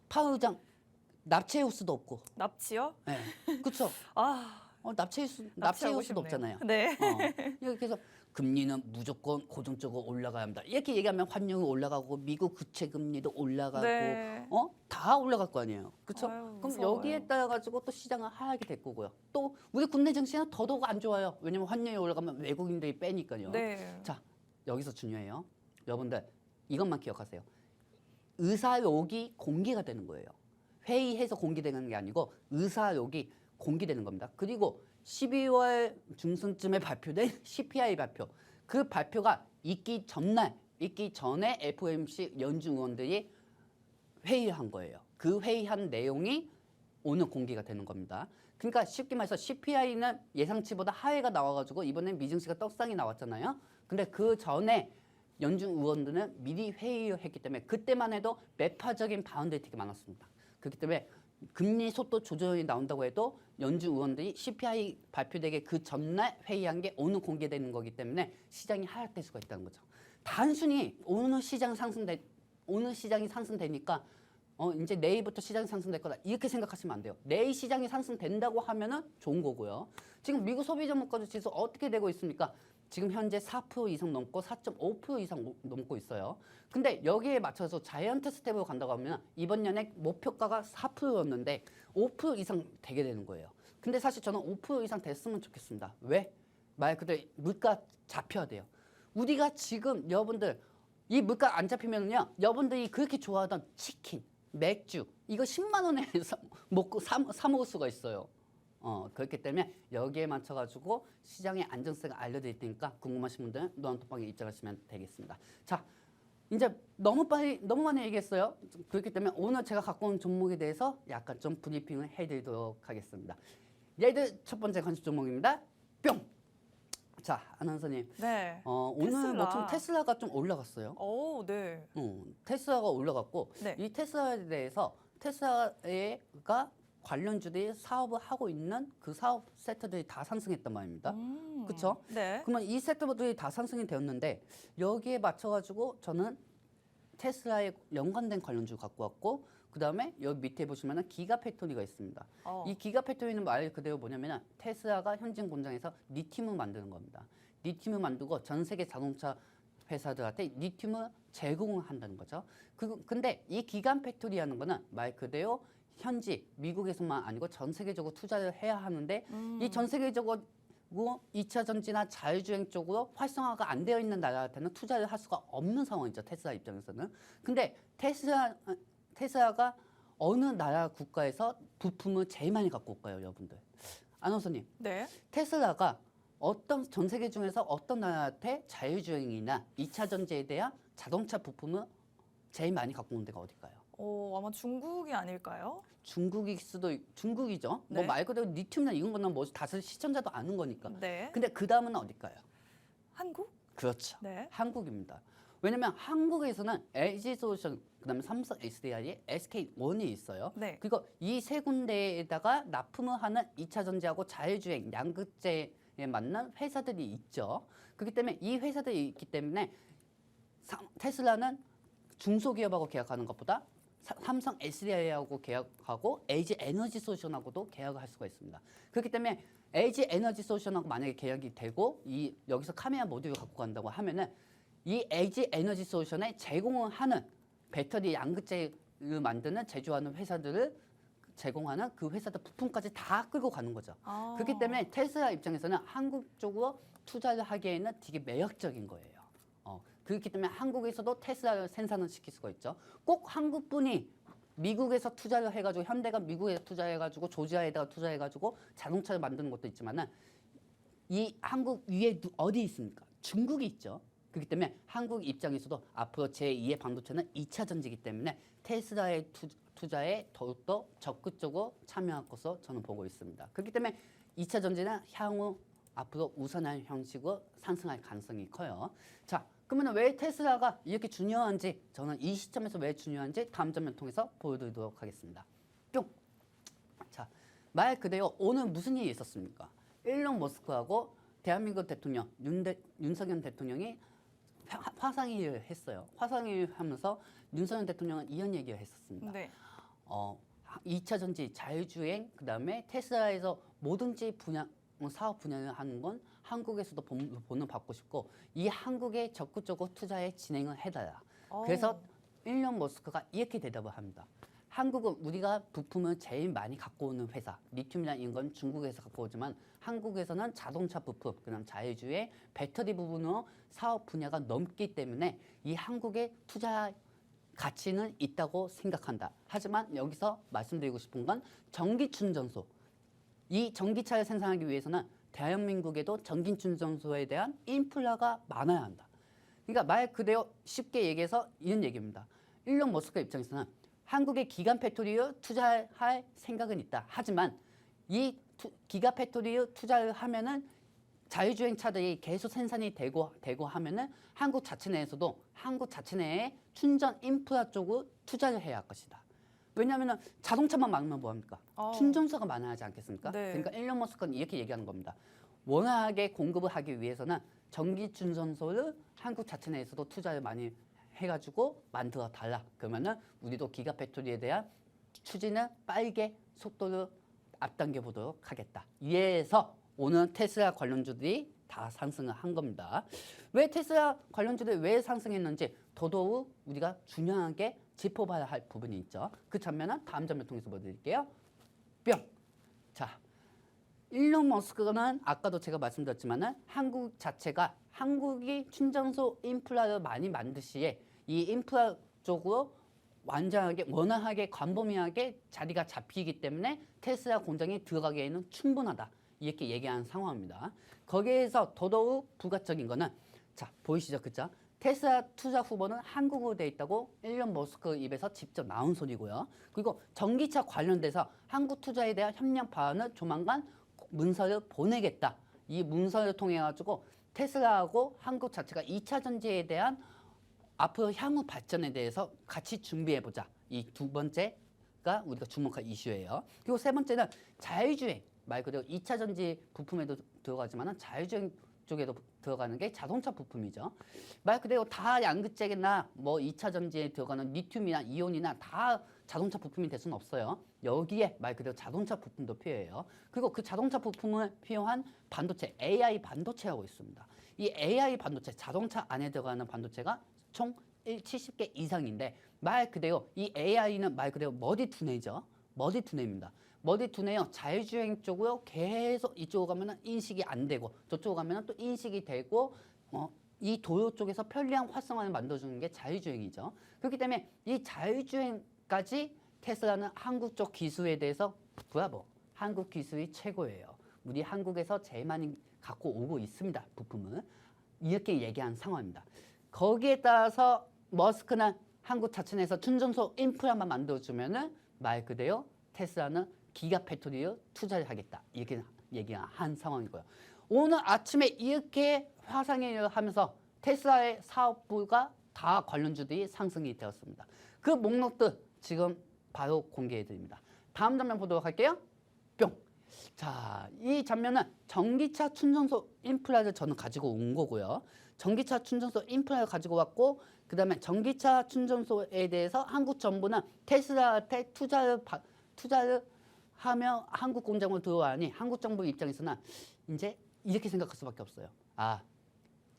파우장 납치해올 수도 없고. 납치요? 네, 그렇죠. 납치해올 수도 없잖아요. 네. 이렇게 해서 금리는 무조건 고정적으로 올라가야 합니다. 이렇게 얘기하면 환율이 올라가고 미국 국채 금리도 올라가고 네. 다 올라갈 거 아니에요. 그렇죠? 아유, 그럼 무서워요. 여기에 따라 가지고 또 시장은 하락이 될 거고요. 또 우리 국내 증시는 더더욱 안 좋아요. 왜냐면 환율이 올라가면 외국인들이 빼니까요. 네. 자, 여기서 중요해요. 여러분들 이것만 기억하세요. 의사록이 공개가 되는 거예요. 회의해서 공개되는 게 아니고 의사록이 공개되는 겁니다. 그리고 12월 중순쯤에 발표된 CPI 발표. 그 발표가 있기 전에 FOMC 연준 의원들이 회의한 거예요. 그 회의한 내용이 오늘 공개가 되는 겁니다. 그러니까 쉽게 말해서 CPI는 예상치보다 하회가 나와가지고 이번엔 미증시가 떡상이 나왔잖아요. 근데 그 전에 연준 의원들은 미리 회의를 했기 때문에 그때만 해도 매파적인 바운드 되게 많았습니다. 그렇기 때문에 금리 속도 조정이 나온다고 해도 연준 의원들이 CPI 발표되기 그 전날 회의한 게 오늘 공개되는 거기 때문에 시장이 하락될 수가 있다는 거죠. 단순히 오늘 시장이 상승되니까 이제 내일부터 시장이 상승될 거다 이렇게 생각하시면 안 돼요. 내일 시장이 상승된다고 하면은 좋은 거고요. 지금 미국 소비자 물가지 지수 어떻게 되고 있습니까? 지금 현재 4% 이상 넘고 4.5% 이상 넘고 있어요. 근데 여기에 맞춰서 자이언트 스텝으로 간다고 하면 이번 연에 목표가가 4%였는데 5% 이상 되게 되는 거예요. 근데 사실 저는 5% 이상 됐으면 좋겠습니다. 왜? 말 그대로 물가 잡혀야 돼요. 우리가 지금 여러분들 이 물가 안 잡히면요, 여러분들이 그렇게 좋아하던 치킨, 맥주 이거 10만 원에 먹고 사 먹을 수가 있어요. 그렇기 때문에 여기에 맞춰가지고 시장의 안정성을 알려드릴 테니까 궁금하신 분들은 노안톡방에 입장하시면 되겠습니다. 자, 이제 너무 많이 얘기했어요. 그렇기 때문에 오늘 제가 갖고 온 종목에 대해서 약간 좀 브리핑을 해드리도록 하겠습니다. 얘들 첫 번째 관심 종목입니다. 뿅! 자, 아나운서님. 네. 오늘 뭐 테슬라가 좀 올라갔어요. 오, 네. 테슬라가 올라갔고 네. 이 테슬라에 대해서 테슬라가 관련주들이 사업을 하고 있는 그 사업 섹터들이 다 상승했단 말입니다. 그렇죠? 네. 그러면 이 섹터들이 다 상승이 되었는데 여기에 맞춰가지고 저는 테슬라에 연관된 관련주 갖고 왔고 그 다음에 여기 밑에 보시면은 기가팩토리가 있습니다. 이 기가팩토리는 말 그대로 뭐냐면은 테슬라가 현진 공장에서 리튬을 만드는 겁니다. 리튬을 만들고 전 세계 자동차 회사들한테 리튬을 제공을 한다는 거죠. 근데 이 기가팩토리라는 거는 말 그대로 현지 미국에서만 아니고 전 세계적으로 투자를 해야 하는데 이 전 세계적으로 2차 전지나 자율주행 쪽으로 활성화가 안 되어 있는 나라한테는 투자를 할 수가 없는 상황이죠. 테슬라 입장에서는. 근데 테슬라가 어느 나라 국가에서 부품을 제일 많이 갖고 올까요, 여러분들? 아나운서님. 네. 테슬라가 전 세계 중에서 어떤 나라한테 자율주행이나 2차 전지에 대한 자동차 부품을 제일 많이 갖고 온 데가 어딜까요? 아마 중국이 아닐까요? 중국이죠. 네. 뭐 말 그대로 리튬이나 이런 거는 뭐 다들 시청자도 아는 거니까. 네. 근데 그 다음은 어딜까요? 한국? 그렇죠. 네. 한국입니다. 왜냐면 한국에서는 LG솔루션, 그다음에 삼성 SDI, SK1이 있어요. 네. 그리고 이 세 군데에다가 납품을 하는 2차 전지하고 자율주행, 양극재에 맞는 회사들이 있죠. 그렇기 때문에 이 회사들이 있기 때문에 테슬라는 중소기업하고 계약하는 것보다 삼성 SDI하고 계약하고 LG 에너지 솔루션하고도 계약을 할 수가 있습니다. 그렇기 때문에 LG 에너지 솔루션하고 만약에 계약이 되고 여기서 카메라 모듈을 갖고 간다고 하면은 이 LG 에너지 솔루션에 제공을 하는 배터리 양극재를 만드는 제조하는 회사들을 제공하는 그 회사들 부품까지 다 끌고 가는 거죠. 그렇기 때문에 테슬라 입장에서는 한국 쪽으로 투자를 하기에는 되게 매력적인 거예요. 그렇기 때문에 한국에서도 테슬라를 생산을 시킬 수가 있죠. 꼭 한국분이 미국에서 투자를 해가지고 현대가 미국에 투자해가지고 조지아에다가 투자해가지고 자동차를 만드는 것도 있지만은 이 한국 위에 어디 있습니까? 중국이 있죠. 그렇기 때문에 한국 입장에서도 앞으로 제2의 반도체는 2차 전지이기 때문에 테슬라의 투자에 더욱더 적극적으로 참여할 것으로 저는 보고 있습니다. 그렇기 때문에 2차 전지는 향후 앞으로 우선할 형식으로 상승할 가능성이 커요. 자, 그러면 왜 테슬라가 이렇게 중요한지 저는 이 시점에서 왜 중요한지 다음 장면 통해서 보여드리도록 하겠습니다. 뿅! 자, 말 그대로 오늘 무슨 일이 있었습니까? 일론 머스크하고 대한민국 대통령 윤석열 대통령이 화상회의를 했어요. 화상회의를 하면서 윤석열 대통령은 이런 얘기를 했었습니다. 네. 2차 전지, 자율주행, 그다음에 테슬라에서 뭐든지 사업 분야를 하는 건 한국에서도 본을 받고 싶고 이 한국에 적극적으로 투자에 진행을 해달라. 그래서 일론 머스크가 이렇게 대답을 합니다. 한국은 우리가 부품을 제일 많이 갖고 오는 회사, 리튬이나 이런 건 중국에서 갖고 오지만 한국에서는 자동차 부품, 그다음 자율주행, 배터리 부분으로 사업 분야가 넘기 때문에 이 한국의 투자 가치는 있다고 생각한다. 하지만 여기서 말씀드리고 싶은 건 전기 충전소. 이 전기차를 생산하기 위해서는 대한민국에도 전기 충전소에 대한 인프라가 많아야 한다. 그러니까 말 그대로 쉽게 얘기해서 이런 얘기입니다. 일론 머스크 입장에서는 한국의 기간 팩토리에 투자할 생각은 있다. 하지만 이 기가 팩토리에 투자를 하면은 자율주행 차들이 계속 생산이 되고 하면은 한국 자체 내에서도 한국 자체 내에 충전 인프라 쪽으로 투자를 해야 할 것이다. 왜냐하면 자동차만 많으면 뭐합니까? 충전소가 많아야 하지 않겠습니까? 네. 그러니까 일론 머스크는 이렇게 얘기하는 겁니다. 원활하게 공급을 하기 위해서는 전기 충전소를 한국 자체 내에서도 투자를 많이 해가지고 만들어 달라. 그러면은 우리도 기가팩토리에 대한 추진을 빠르게 속도를 앞당겨 보도록 하겠다. 이에서 오늘 테슬라 관련주들이 다 상승을 한 겁니다. 왜 테슬라 관련주들이 왜 상승했는지 더더욱 우리가 중요하게 짚어봐야 할 부분이 있죠. 그 장면은 다음 장면 통해서 보여드릴게요. 뿅. 자, 일론 머스크는 아까도 제가 말씀드렸지만은 한국 자체가 한국이 충전소 인프라를 많이 만드시에 이 인프라 쪽으로 완전하게 원활하게 광범위하게 자리가 잡히기 때문에 테슬라 공장에 들어가기에는 충분하다. 이렇게 얘기하는 상황입니다. 거기에서 더더욱 부가적인 거는 자 보이시죠, 그죠? 테슬라 투자 후보는 한국으로 돼 있다고 일론 머스크 입에서 직접 나온 소리고요. 그리고 전기차 관련돼서 한국 투자에 대한 협력 방안을 조만간 문서를 보내겠다. 이 문서를 통해 가지고 테슬라하고 한국 자체가 2차 전지에 대한 앞으로 향후 발전에 대해서 같이 준비해 보자. 이 두 번째가 우리가 주목할 이슈예요. 그리고 세 번째는 자율주행. 말 그대로 2차 전지 부품에도 들어가지만 자율주행 쪽에도 들어가는 게 자동차 부품이죠. 말 그대로 다 양극재나 뭐 2차 전지에 들어가는 리튬이나 이온이나 다 자동차 부품이 될 수는 없어요. 여기에 말 그대로 자동차 부품도 필요해요. 그리고 그 자동차 부품을 필요한 반도체, AI 반도체라고 있습니다. 이 AI 반도체, 자동차 안에 들어가는 반도체가 총 70개 이상인데 말 그대로 이 AI는 말 그대로 머리 두뇌죠. 머리 두뇌입니다. 머리 두뇌요. 자율주행 쪽으로 계속 이쪽으로 가면은 인식이 안 되고 저쪽으로 가면은 또 인식이 되고 이 도로 쪽에서 편리한 활성화를 만들어주는 게 자율주행이죠. 그렇기 때문에 이 자율주행까지 테슬라는 한국 쪽 기술에 대해서 브라보, 한국 기술이 최고예요. 우리 한국에서 제일 많이 갖고 오고 있습니다. 부품을. 이렇게 얘기한 상황입니다. 거기에 따라서 머스크는 한국 자체 내에서 충전소 인프라만 만들어주면은 말 그대로 테슬라는 기가팩토리로 투자를 하겠다. 이렇게 얘기한 상황이고요. 오늘 아침에 이렇게 화상회의를 하면서 테슬라의 사업부가 다 관련주들이 상승이 되었습니다. 그 목록들 지금 바로 공개해 드립니다. 다음 장면 보도록 할게요. 뿅. 자, 이 장면은 전기차 충전소 인프라를 저는 가지고 온 거고요. 전기차 충전소 인프라를 가지고 왔고 그 다음에 전기차 충전소에 대해서 한국 정부는 테슬라한테 투자를 하며 한국 공장으로 들어와니 한국 정부 입장에서는 이제 이렇게 생각할 수밖에 없어요. 아,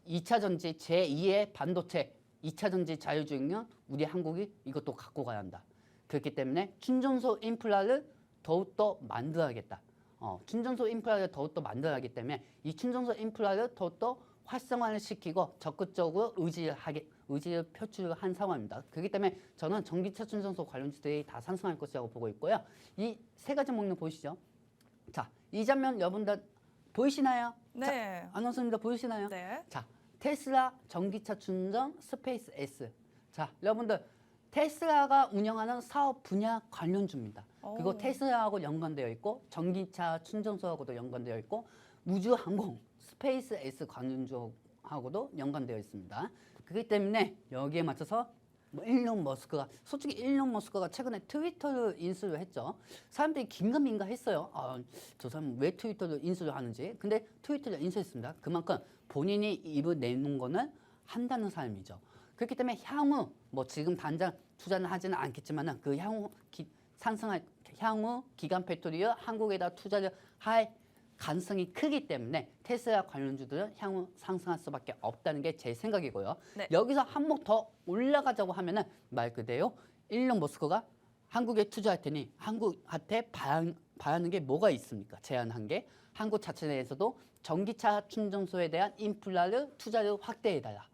2차 전지 제2의 반도체 2차 전지 자율주행은 우리 한국이 이것도 갖고 가야 한다. 그렇기 때문에 충전소 인프라를 더욱더 만들어야겠다. 충전소 인프라를 더욱더 만들어야 하기 때문에 이 충전소 인프라를 더욱더 활성화를 시키고 적극적으로 의지를 표출한 상황입니다. 그렇기 때문에 저는 전기차 충전소 관련주들이 다 상승할 것이라고 보고 있고요. 이 세 가지 목록 보이시죠? 자, 이 장면 여러분들 보이시나요? 네. 자, 아나운서입니다. 보이시나요? 네. 자, 테슬라 전기차 충전 스페이스 S. 자, 여러분들 테슬라가 운영하는 사업 분야 관련주입니다. 그리고 테슬라하고 연관되어 있고 전기차 충전소하고도 연관되어 있고 우주항공 스페이스 X 관련주하고도 연관되어 있습니다. 그렇기 때문에 여기에 맞춰서 일론 머스크가 솔직히 일론 머스크가 최근에 트위터를 인수를 했죠. 사람들이 긴가민가 했어요. 저 사람 왜 트위터를 인수를 하는지. 근데 트위터를 인수했습니다. 그만큼 본인이 입을 내놓은 거는 한다는 사람이죠. 그렇기 때문에 향후 뭐 지금 당장 투자는 하지는 않겠지만은 그 향후 상승할 향후 기간 배터리를 한국에다 투자를 할 가능성이 크기 때문에 테슬라 관련주들은 향후 상승할 수밖에 없다는 게 제 생각이고요. 네. 여기서 한몫 더 올라가자고 하면은 말 그대로 일론 머스크가 한국에 투자할 테니 한국한테 바라는 게 뭐가 있습니까? 제안한 게 한국 자체 내에서도 전기차 충전소에 대한 인프라를 투자를 확대해달라.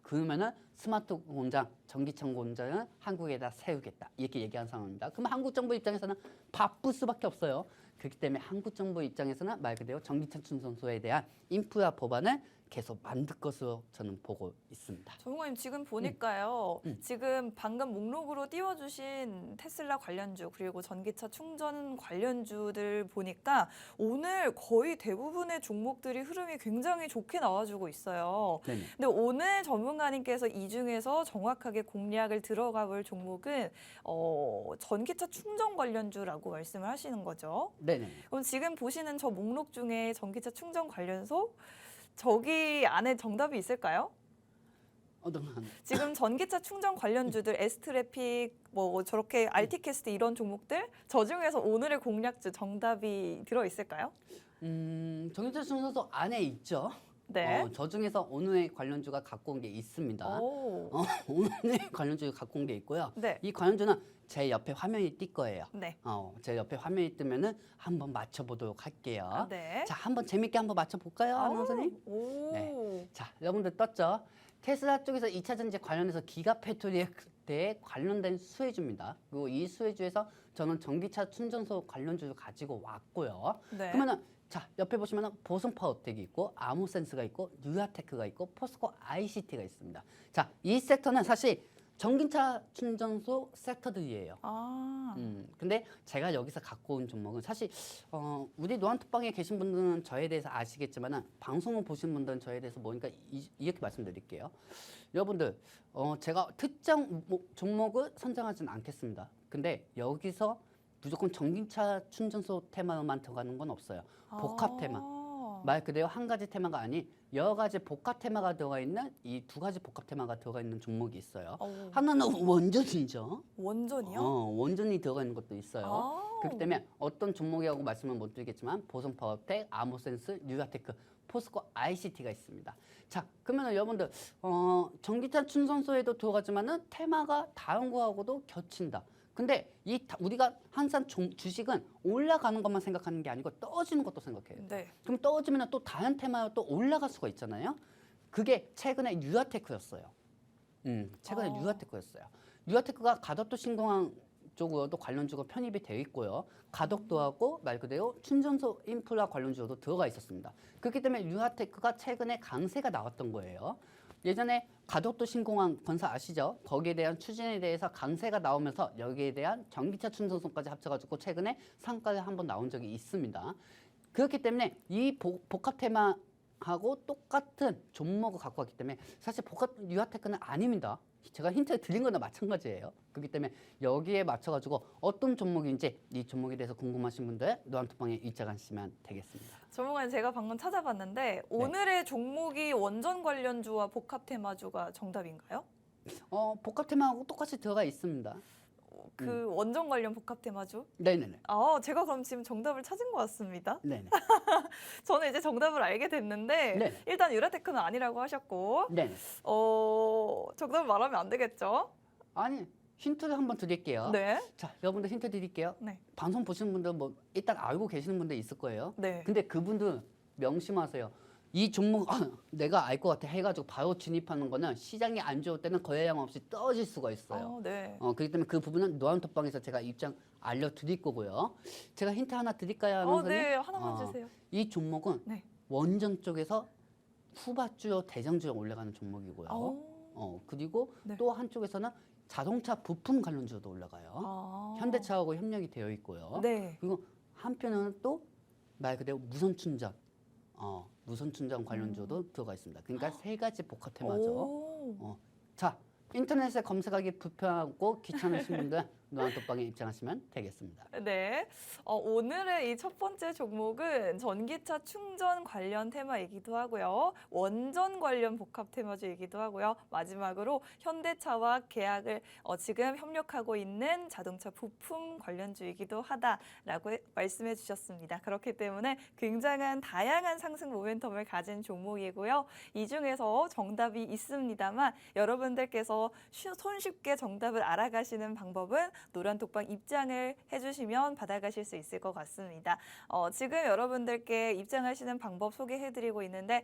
그러면은 스마트 공장, 전기차 공장을 한국에다 세우겠다. 이렇게 얘기한 상황입니다. 그러면 한국 정부 입장에서는 바쁠 수밖에 없어요. 그렇기 때문에 한국 정부 입장에서는 말 그대로 전기차 충전소에 대한 인프라 법안을 계속 만들 것으로 저는 보고 있습니다. 조용호님 지금 보니까요. 지금 방금 목록으로 띄워주신 테슬라 관련주 그리고 전기차 충전 관련주들 보니까 오늘 거의 대부분의 종목들이 흐름이 굉장히 좋게 나와주고 있어요. 네네. 근데 오늘 전문가님께서 이 중에서 정확하게 공략을 들어가 볼 종목은 전기차 충전 관련주라고 말씀을 하시는 거죠. 네네. 그럼 지금 보시는 저 목록 중에 전기차 충전 관련소 저기 안에 정답이 있을까요? 지금 전기차 충전 관련주들 에스트래픽 뭐 저렇게 RT캐스트 이런 종목들 저 중에서 오늘의 공략주 정답이 들어 있을까요? 정유철 선수 안에 있죠. 네. 저 중에서 오늘의 관련주가 갖고 온 게 있습니다. 오. 오늘의 관련주가 갖고 온 게 있고요. 네. 이 관련주는 제 옆에 화면이 뜰 거예요. 네. 제 옆에 화면이 뜨면은 한번 맞춰보도록 할게요. 네. 자, 한번 재밌게 한번 맞춰볼까요, 아나운서님? 오. 네. 자, 여러분들 떴죠? 테슬라 쪽에서 2차 전지 관련해서 기가팩토리에 대해 관련된 수혜주입니다. 그리고 이 수혜주에서 저는 전기차 충전소 관련주를 가지고 왔고요. 네. 그러면은 자, 옆에 보시면은 보성파워텍이 있고 아무센스가 있고 뉴아테크가 있고 포스코 ICT가 있습니다. 자, 이 섹터는 사실 전기차 충전소 섹터들이에요. 근데 제가 여기서 갖고 온 종목은 사실 우리 노안톡방에 계신 분들은 저에 대해서 아시겠지만은 방송을 보신 분들은 저에 대해서 뭐니까 이렇게 말씀드릴게요. 여러분들 제가 특정 종목을 선정하지는 않겠습니다. 근데 여기서 무조건 전기차 충전소 테마만 들어가는 건 없어요. 복합 테마. 말 그대로 한 가지 테마가 아닌 여러 가지 복합 테마가 들어가 있는 이 두 가지 복합 테마가 들어가 있는 종목이 있어요. 하나는 원전이죠. 원전이요? 원전이 들어가 있는 것도 있어요. 아. 그렇기 때문에 어떤 종목이라고 말씀을 못 드리겠지만 보성파워텍, 아모센스, 뉴아테크, 포스코 ICT가 있습니다. 자, 그러면 여러분들 전기차 충전소에도 들어가지만은 테마가 다른 거하고도 겹친다. 근데 우리가 항상 주식은 올라가는 것만 생각하는 게 아니고 떨어지는 것도 생각해요. 네. 그럼 떨어지면 또 다른 테마로 또 올라갈 수가 있잖아요. 그게 최근에 뉴아테크였어요. 최근에 뉴아테크였어요. 뉴아테크가 가덕도 신공항 쪽으로도 관련주가 편입이 되어 있고요. 가덕도 하고 말 그대로 충전소 인프라 관련주로도 들어가 있었습니다. 그렇기 때문에 뉴아테크가 최근에 강세가 나왔던 거예요. 예전에 가덕도 신공항 건설 아시죠? 거기에 대한 추진에 대해서 강세가 나오면서 여기에 대한 전기차 충전소까지 합쳐가지고 최근에 상가에 한번 나온 적이 있습니다. 그렇기 때문에 이 복합 테마하고 똑같은 종목을 갖고 왔기 때문에 사실 복합 뉴아테크는 아닙니다. 제가 힌트를 드린 거나 마찬가지예요. 그렇기 때문에 여기에 맞춰가지고 어떤 종목인지 이 종목에 대해서 궁금하신 분들 노안톡방에 입장하시면 되겠습니다. 전문가님 제가 방금 찾아봤는데 오늘의 종목이 원전 관련주와 복합 테마주가 정답인가요? 복합 테마하고 똑같이 들어가 있습니다. 그 원전 관련 복합 테마주? 네네네. 제가 그럼 지금 정답을 찾은 것 같습니다. 네네. 저는 이제 정답을 알게 됐는데 네. 일단 유라테크는 아니라고 하셨고 네네. 정답을 말하면 안 되겠죠? 아니 힌트를 한번 드릴게요. 네. 자, 여러분들 힌트 드릴게요. 네. 방송 보시는 분들 뭐 일단 알고 계시는 분들 있을 거예요. 네. 근데 그분들 명심하세요. 이 종목 내가 알 것 같아 해가지고 바로 진입하는 거는 시장이 안 좋을 때는 거래량 없이 떨어질 수가 있어요. 네. 그렇기 때문에 그 부분은 노안톡방에서 제가 입장 알려드릴 거고요. 제가 힌트 하나 드릴까요, 아나운서님? 네, 하나만 주세요. 이 종목은 네. 원전 쪽에서 후발주요 대장주에 올라가는 종목이고요. 그리고 네. 또 한쪽에서는 자동차 부품 관련주도 올라가요. 현대차하고 협력이 되어 있고요. 네. 그리고 한편은 또 말 그대로 무선 충전, 무선 충전 관련주도 들어가 있습니다. 그러니까 세 가지 복합 테마죠. 자, 인터넷에 검색하기 불편하고 귀찮으신 분들 노안톡방에 입장하시면 되겠습니다. 네. 오늘의 이 첫 번째 종목은 전기차 충전 관련 테마이기도 하고요. 원전 관련 복합 테마주이기도 하고요. 마지막으로 현대차와 계약을 지금 협력하고 있는 자동차 부품 관련주이기도 하다라고 말씀해 주셨습니다. 그렇기 때문에 굉장한 다양한 상승 모멘텀을 가진 종목이고요. 이 중에서 정답이 있습니다만 여러분들께서 손쉽게 정답을 알아가시는 방법은 노란톡방 입장을 해주시면 받아가실 수 있을 것 같습니다. 지금 여러분들께 입장하시는 방법 소개해드리고 있는데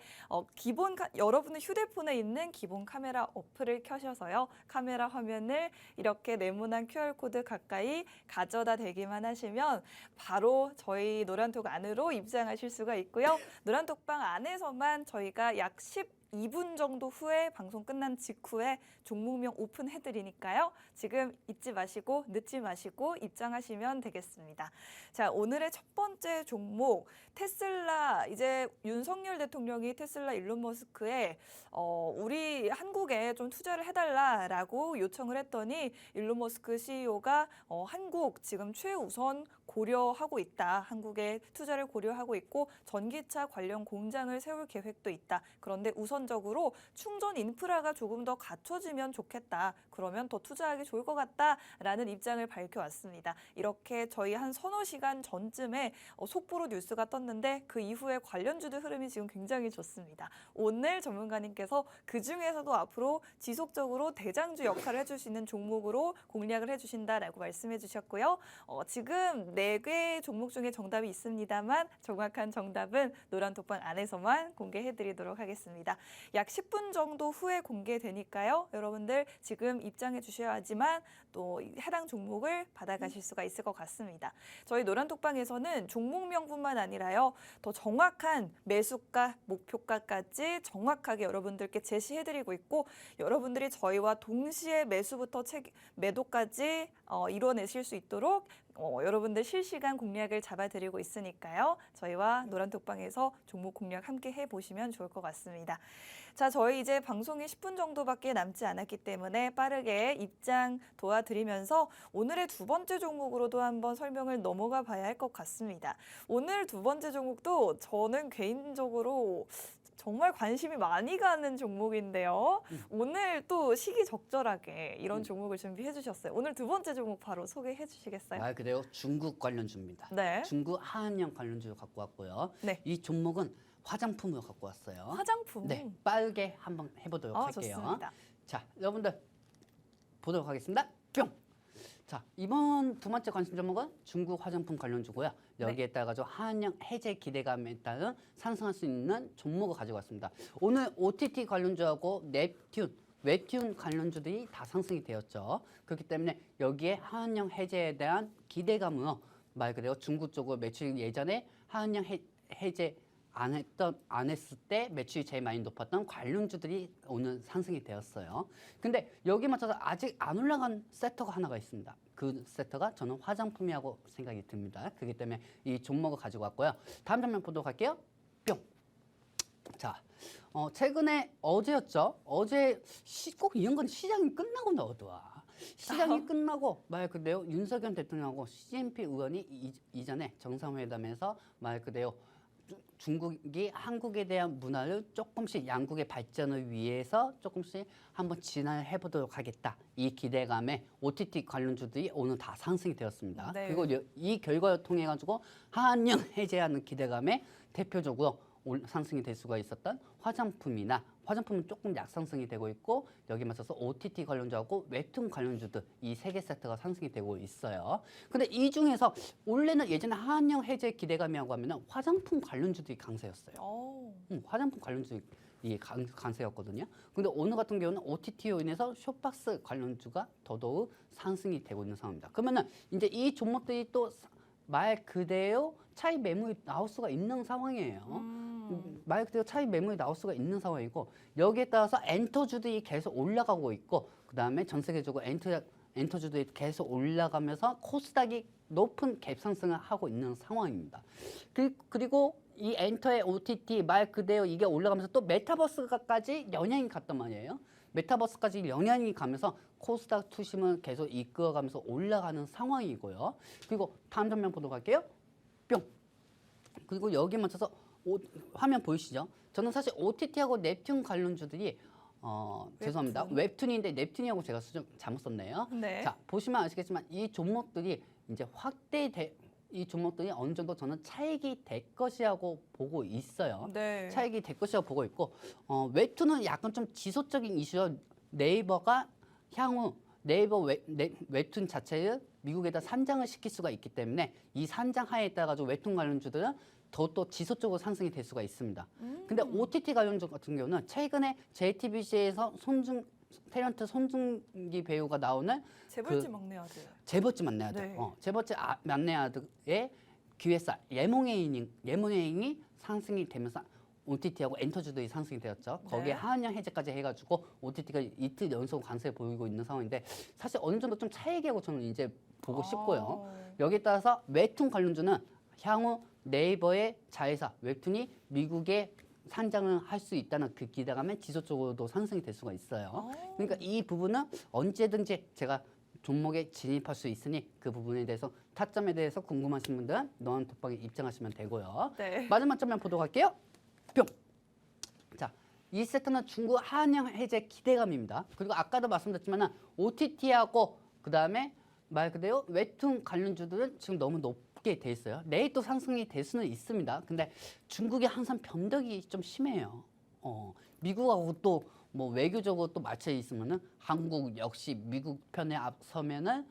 여러분의 휴대폰에 있는 기본 카메라 어플을 켜셔서요. 카메라 화면을 이렇게 네모난 QR코드 가까이 가져다 대기만 하시면 바로 저희 노란톡 안으로 입장하실 수가 있고요. 노란톡방 안에서만 저희가 약 2분 정도 후에 방송 끝난 직후에 종목명 오픈해드리니까요. 지금 잊지 마시고 늦지 마시고 입장하시면 되겠습니다. 자, 오늘의 첫 번째 종목 테슬라. 이제 윤석열 대통령이 테슬라 일론 머스크에 우리 한국에 좀 투자를 해달라라고 요청을 했더니 일론 머스크 CEO가 한국 지금 최우선 고려하고 있다. 한국에 투자를 고려하고 있고 전기차 관련 공장을 세울 계획도 있다. 그런데 우선적으로 충전 인프라가 조금 더 갖춰지면 좋겠다. 그러면 더 투자하기 좋을 것 같다라는 입장을 밝혀왔습니다. 이렇게 저희 한 서너 시간 전쯤에 속보로 뉴스가 떴는데 그 이후에 관련주들 흐름이 지금 굉장히 좋습니다. 오늘 전문가님께서 그중에서도 앞으로 지속적으로 대장주 역할을 해줄 수 있는 종목으로 공략을 해주신다라고 말씀해 주셨고요. 지금 4개 종목 중에 정답이 있습니다만 정확한 정답은 노란톡방 안에서만 공개해드리도록 하겠습니다. 약 10분 정도 후에 공개되니까요. 여러분들 지금 입장해 주셔야지만 또 해당 종목을 받아가실 수가 있을 것 같습니다. 저희 노란톡방에서는 종목명뿐만 아니라요. 더 정확한 매수가, 목표가까지 정확하게 여러분들께 제시해드리고 있고 여러분들이 저희와 동시에 매수부터 매도까지 이뤄내실 수 있도록 여러분들 실시간 공략을 잡아드리고 있으니까요. 저희와 노란톡방에서 종목 공략 함께 해보시면 좋을 것 같습니다. 자, 저희 이제 방송이 10분 정도밖에 남지 않았기 때문에 빠르게 입장 도와드리면서 오늘의 두 번째 종목으로도 한번 설명을 넘어가 봐야 할 것 같습니다. 오늘 두 번째 종목도 저는 개인적으로 정말 관심이 많이 가는 종목인데요. 오늘 또 시기적절하게 이런 종목을 준비해 주셨어요. 오늘 두 번째 종목 바로 소개해 주시겠어요? 그래요. 중국 관련주입니다. 네. 중국 하한영 관련주 갖고 왔고요. 네. 이 종목은 화장품으로 갖고 왔어요. 화장품. 네, 빠르게 한번 해보도록 할게요. 좋습니다. 자, 여러분들 보도록 하겠습니다. 뿅. 자, 이번 두 번째 관심 종목은 중국 화장품 관련주고요. 여기에 따라서 한영 해제 기대감에 따른 상승할 수 있는 종목을 가지고 왔습니다. 오늘 OTT 관련주하고 웹툰 관련주들이 다 상승이 되었죠. 그렇기 때문에 여기에 한영 해제에 대한 기대감으로 말 그대로 중국 쪽으로 매출 예전에 한영 해제 안 했을 때 매출이 제일 많이 높았던 관련주들이 오늘 상승이 되었어요. 근데 여기 맞춰서 아직 안 올라간 섹터가 하나가 있습니다. 그 섹터가 저는 화장품이라고 생각이 듭니다. 그렇기 때문에 이 종목을 가지고 왔고요. 다음 장면 보도록 할게요. 뿅. 자, 최근에 어제였죠. 어제 꼭 이런 건 시장이 끝나고 나오더라. 시장이 끝나고 말 그대로 윤석열 대통령하고 CNP 의원이 이전에 정상회담에서 말 그대로 중국이 한국에 대한 문화를 조금씩 양국의 발전을 위해서 조금씩 한번 진화를 해보도록 하겠다. 이 기대감에 OTT 관련주들이 오늘 다 상승이 되었습니다. 네. 그리고 이 결과를 통해 가지고 한영 해제하는 기대감에 대표적으로 상승이 될 수가 있었던 화장품은 조금 약상승이 되고 있고 여기 맞춰서 OTT 관련주하고 웹툰 관련주들 이 세 개 세트가 상승이 되고 있어요. 근데 이 중에서 원래는 예전에 한영 해제 기대감이라고 하면 화장품 관련주들이 강세였어요. 화장품 관련주들이 강세였거든요. 근데 오늘 같은 경우는 OTT로 인해서 쇼박스 관련주가 더더욱 상승이 되고 있는 상황입니다. 그러면은 이제 이 종목들이 또 말 그대로 차익 매물이 나올 수가 있는 상황이에요. 말 그대로 차익 매물이 나올 수가 있는 상황이고 여기에 따라서 엔터주들이 계속 올라가고 있고 그 다음에 전 세계적으로 엔터주들이 계속 올라가면서 코스닥이 높은 갭 상승을 하고 있는 상황입니다. 그리고 이 엔터의 OTT 말 그대로 이게 올라가면서 또 메타버스까지 영향이 갔단 말이에요. 메타버스까지 영향이 가면서 코스닥 투심을 계속 이끌어가면서 올라가는 상황이고요. 그리고 다음 장면 보도록 할게요. 뿅. 그리고 여기 맞춰서 화면 보이시죠? 저는 사실 OTT하고 웹툰 관련주들이 죄송합니다. 웹툰인데 웹툰이라고 제가 잘못 썼네요. 네. 자, 보시면 아시겠지만 이 종목들이 이제 이 종목들이 어느 정도 저는 차익이 될 것이라고 보고 있어요. 네. 차익이 될 것이라고 보고 있고 웹툰은 약간 좀 지속적인 이슈로 네이버가 향후 네이버 웹툰 자체를 미국에다 산장을 시킬 수가 있기 때문에 이 산장 하에 따라 가지고 웹툰 관련주들은 더 지속적으로 상승이 될 수가 있습니다. 근데 OTT 관련주 같은 경우는 최근에 JTBC에서 탤런트 손준기 배우가 나오는 재벌집 막내 아들. 재벌집 막내 아들. 네. 재벌집 막내 아들의 기획사 예모네잉이 상승이 되면서 OTT하고 엔터주들이 상승이 되었죠. 거기에 네. 하한영 해제까지 해가지고 OTT가 이틀 연속 강세 보이고 있는 상황인데 사실 어느 정도 좀 차익이라고 저는 이제 보고 싶고요. 여기에 따라서 웹툰 관련주는 향후 네이버의 자회사 웹툰이 미국에 산장을 할 수 있다는 그 기대감에 지속적으로도 상승이 될 수가 있어요. 그러니까 이 부분은 언제든지 제가 종목에 진입할 수 있으니 그 부분에 대해서 타점에 대해서 궁금하신 분들은 너한톡방에 입장하시면 되고요. 네. 마지막 점만 보도록 할게요. 뿅. 자, 이 세트는 중국 한영 해제 기대감입니다. 그리고 아까도 말씀드렸지만 OTT하고 그다음에 말 그대로 웹툰 관련주들은 지금 너무 높게 돼 있어요. 내일 또 상승이 될 수는 있습니다. 근데 중국이 항상 변덕이 좀 심해요. 미국하고 또 뭐 외교적으로 또 맞춰 있으면은 한국 역시 미국 편에 앞서면은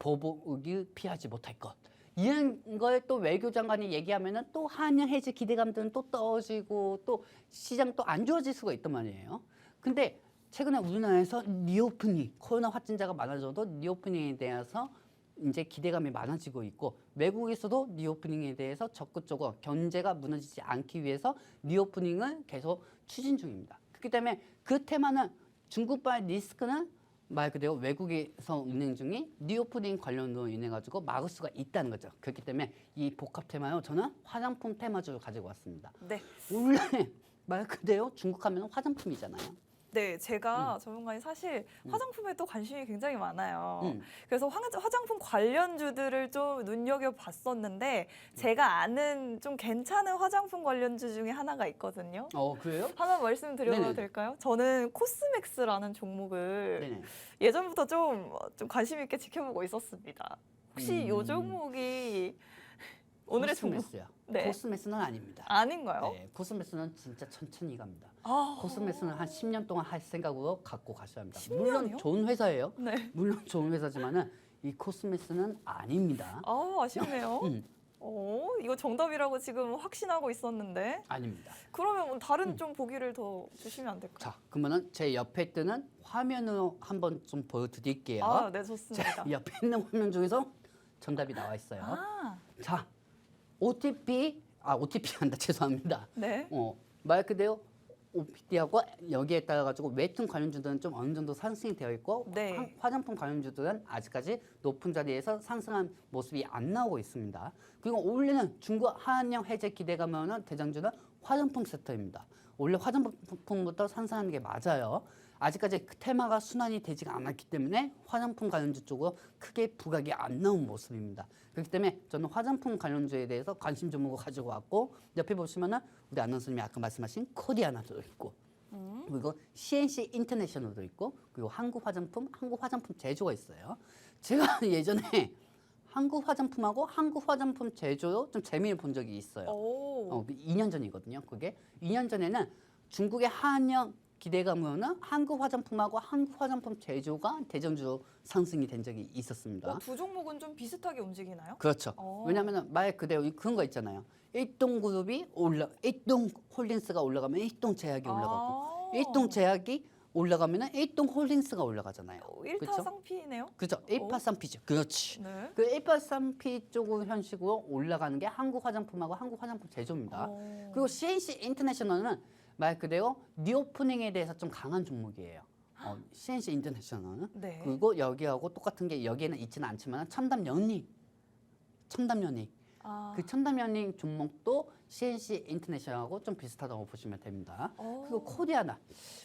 보복을 피하지 못할 것. 이런 걸 또 외교장관이 얘기하면은 또 한영 해지 기대감들은 또 떨어지고 또 시장 또 안 좋아질 수가 있단 말이에요. 근데 최근에 우리나라에서 리오프닝 코로나 확진자가 많아져도 리오프닝에 대해서 이제 기대감이 많아지고 있고 외국에서도 리오프닝에 대해서 적극적으로 경제가 무너지지 않기 위해서 리오프닝을 계속 추진 중입니다. 그렇기 때문에 그 테마는 중국발 리스크는 말 그대로 외국에서 운행 중인 리오프닝 관련으로 인해 가지고 막을 수가 있다는 거죠. 그렇기 때문에 이 복합 테마요 저는 화장품 테마주를 가지고 왔습니다. 네. 원래 말 그대로 중국 하면 화장품이잖아요. 네, 제가 전문가님 사실 화장품에 또 관심이 굉장히 많아요. 음. 그래서 화장품 관련주들을 좀 눈여겨봤었는데 제가 아는 좀 괜찮은 화장품 관련주 중에 하나가 있거든요. 그래요? 하나 말씀드려도 네네. 될까요? 저는 코스맥스라는 종목을 네네. 예전부터 좀 관심 있게 지켜보고 있었습니다. 혹시 이 종목이 오늘의 종목 코스메스요. 네. 코스메스는 아닙니다. 아닌가요? 네, 코스메스는 진짜 천천히 갑니다. 아, 코스메스는 한 10년 동안 할 생각으로 갖고 가셔야 합니다. 10년이요? 물론 좋은 회사예요. 네. 물론 좋은 회사지만은 이 코스메스는 아닙니다. 아쉽네요. 이거 정답이라고 지금 확신하고 있었는데 아닙니다. 그러면 뭐 다른 좀 보기를 더 주시면 안 될까요? 자, 그러면은 제 옆에 뜨는 화면으로 한번 좀 보여드릴게요. 아, 네, 좋습니다. 제 옆에 있는 화면 중에서 정답이 나와 있어요. 아, 자, OTP 한다. 죄송합니다. 네. 말 그대로 OPT하고 여기에 따라 가지고 웹툰 관련주들은 좀 어느 정도 상승이 되어 있고 네. 화장품 관련주들은 아직까지 높은 자리에서 상승한 모습이 안 나오고 있습니다. 그리고 올해는 중국 한영 해제 기대감은 대장주는 화장품 섹터입니다. 원래 화장품부터 상승하는 게 맞아요. 아직까지 그 테마가 순환이 되지가 않았기 때문에 화장품 관련주 쪽으로 크게 부각이 안 나온 모습입니다. 그렇기 때문에 저는 화장품 관련주에 대해서 관심 종목을 가지고 왔고 옆에 보시면은 우리 아나운서님이 아까 말씀하신 코리아나도 있고 그리고 CNC 인터내셔널도 있고 그리고 한국 화장품 제조가 있어요. 제가 예전에 한국 화장품하고 한국 화장품 제조로 좀 재미를 본 적이 있어요. 오. 2년 전이거든요. 그게 2년 전에는 중국의 한영 기대감으로는 한국 화장품하고 한국 화장품 제조가 대전주로 상승이 된 적이 있었습니다. 두 종목은 좀 비슷하게 움직이나요? 그렇죠. 왜냐하면 말 그대로 그런 거 있잖아요. 일동그룹이 일동홀딩스가 올라가면 일동제약이 올라가고 일동제약이 올라가면 일동홀딩스가 올라가잖아요. 일타쌍피네요. 그렇죠. 일파쌍피죠. 그렇지. 네. 그 일파쌍피 쪽으로 현식으로 올라가는 게 한국 화장품하고 한국 화장품 제조입니다. 그리고 CNC 인터내셔널은 말 그대로 리오프닝에 대해서 좀 강한 종목이에요. CNC 인터내셔널은. 네. 그리고 여기하고 똑같은 게 여기에는 있지는 않지만 첨단연익. 그 첨단연익 종목도 CNC 인터내셔널하고 좀 비슷하다고 보시면 됩니다. 그리고 코리아나.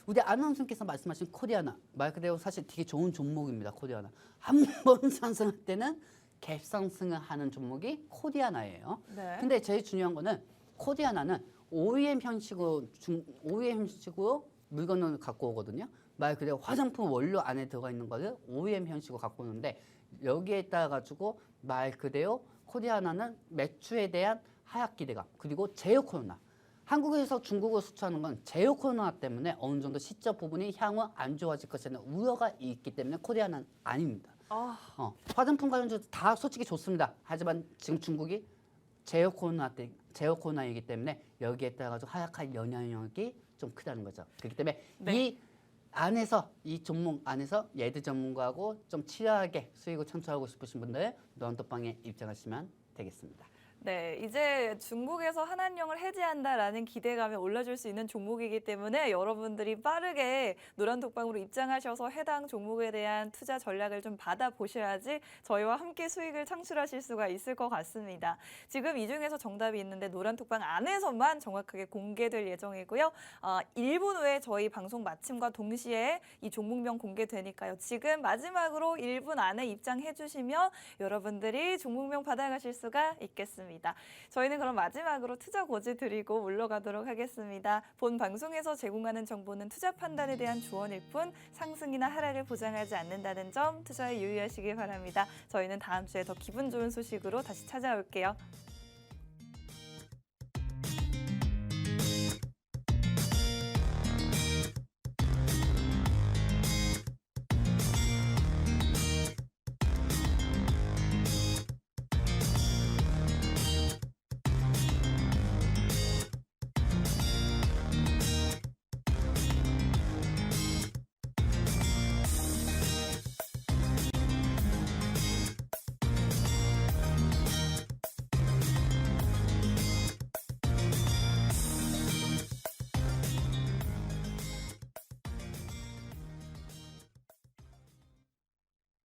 우리 아나운서께서 말씀하신 코리아나. 말 그대로 사실 되게 좋은 종목입니다. 코리아나. 한 번 상승할 때는 갭 상승을 하는 종목이 코리아나예요. 네. 근데 제일 중요한 거는 코리아나는 OEM 형식으로 물건을 갖고 오거든요. 말 그대로 화장품 원료 안에 들어가 있는 거를 OEM 형식으로 갖고 오는데 여기에 따라 가지고 말 그대로 코리아나는 매출에 대한 하락 기대감 그리고 제로 코로나. 한국에서 중국으로 수출하는 건 제로 코로나 때문에 어느 정도 시적 부분이 향후 안 좋아질 것이라는 우려가 있기 때문에 코리아나는 아닙니다. 화장품 관련주 다 솔직히 좋습니다. 하지만 지금 중국이 제로 코로나이기 때문에 여기에 따라 가지고 하락할 영향력이 좀 크다는 거죠. 그렇기 때문에 네. 이 종목 안에서 예드 전문가하고 좀 치열하게 수익을 창출하고 싶으신 분들 런던방에 입장하시면 되겠습니다. 네, 이제 중국에서 한한령을 해제한다라는 기대감에 올라줄 수 있는 종목이기 때문에 여러분들이 빠르게 노란톡방으로 입장하셔서 해당 종목에 대한 투자 전략을 좀 받아보셔야지 저희와 함께 수익을 창출하실 수가 있을 것 같습니다. 지금 이 중에서 정답이 있는데 노란톡방 안에서만 정확하게 공개될 예정이고요. 1분 후에 저희 방송 마침과 동시에 이 종목명 공개되니까요. 지금 마지막으로 1분 안에 입장해 주시면 여러분들이 종목명 받아가실 수가 있겠습니다. 저희는 그럼 마지막으로 투자 고지 드리고 물러가도록 하겠습니다. 본 방송에서 제공하는 정보는 투자 판단에 대한 조언일 뿐 상승이나 하락을 보장하지 않는다는 점 투자에 유의하시기 바랍니다. 저희는 다음 주에 더 기분 좋은 소식으로 다시 찾아올게요.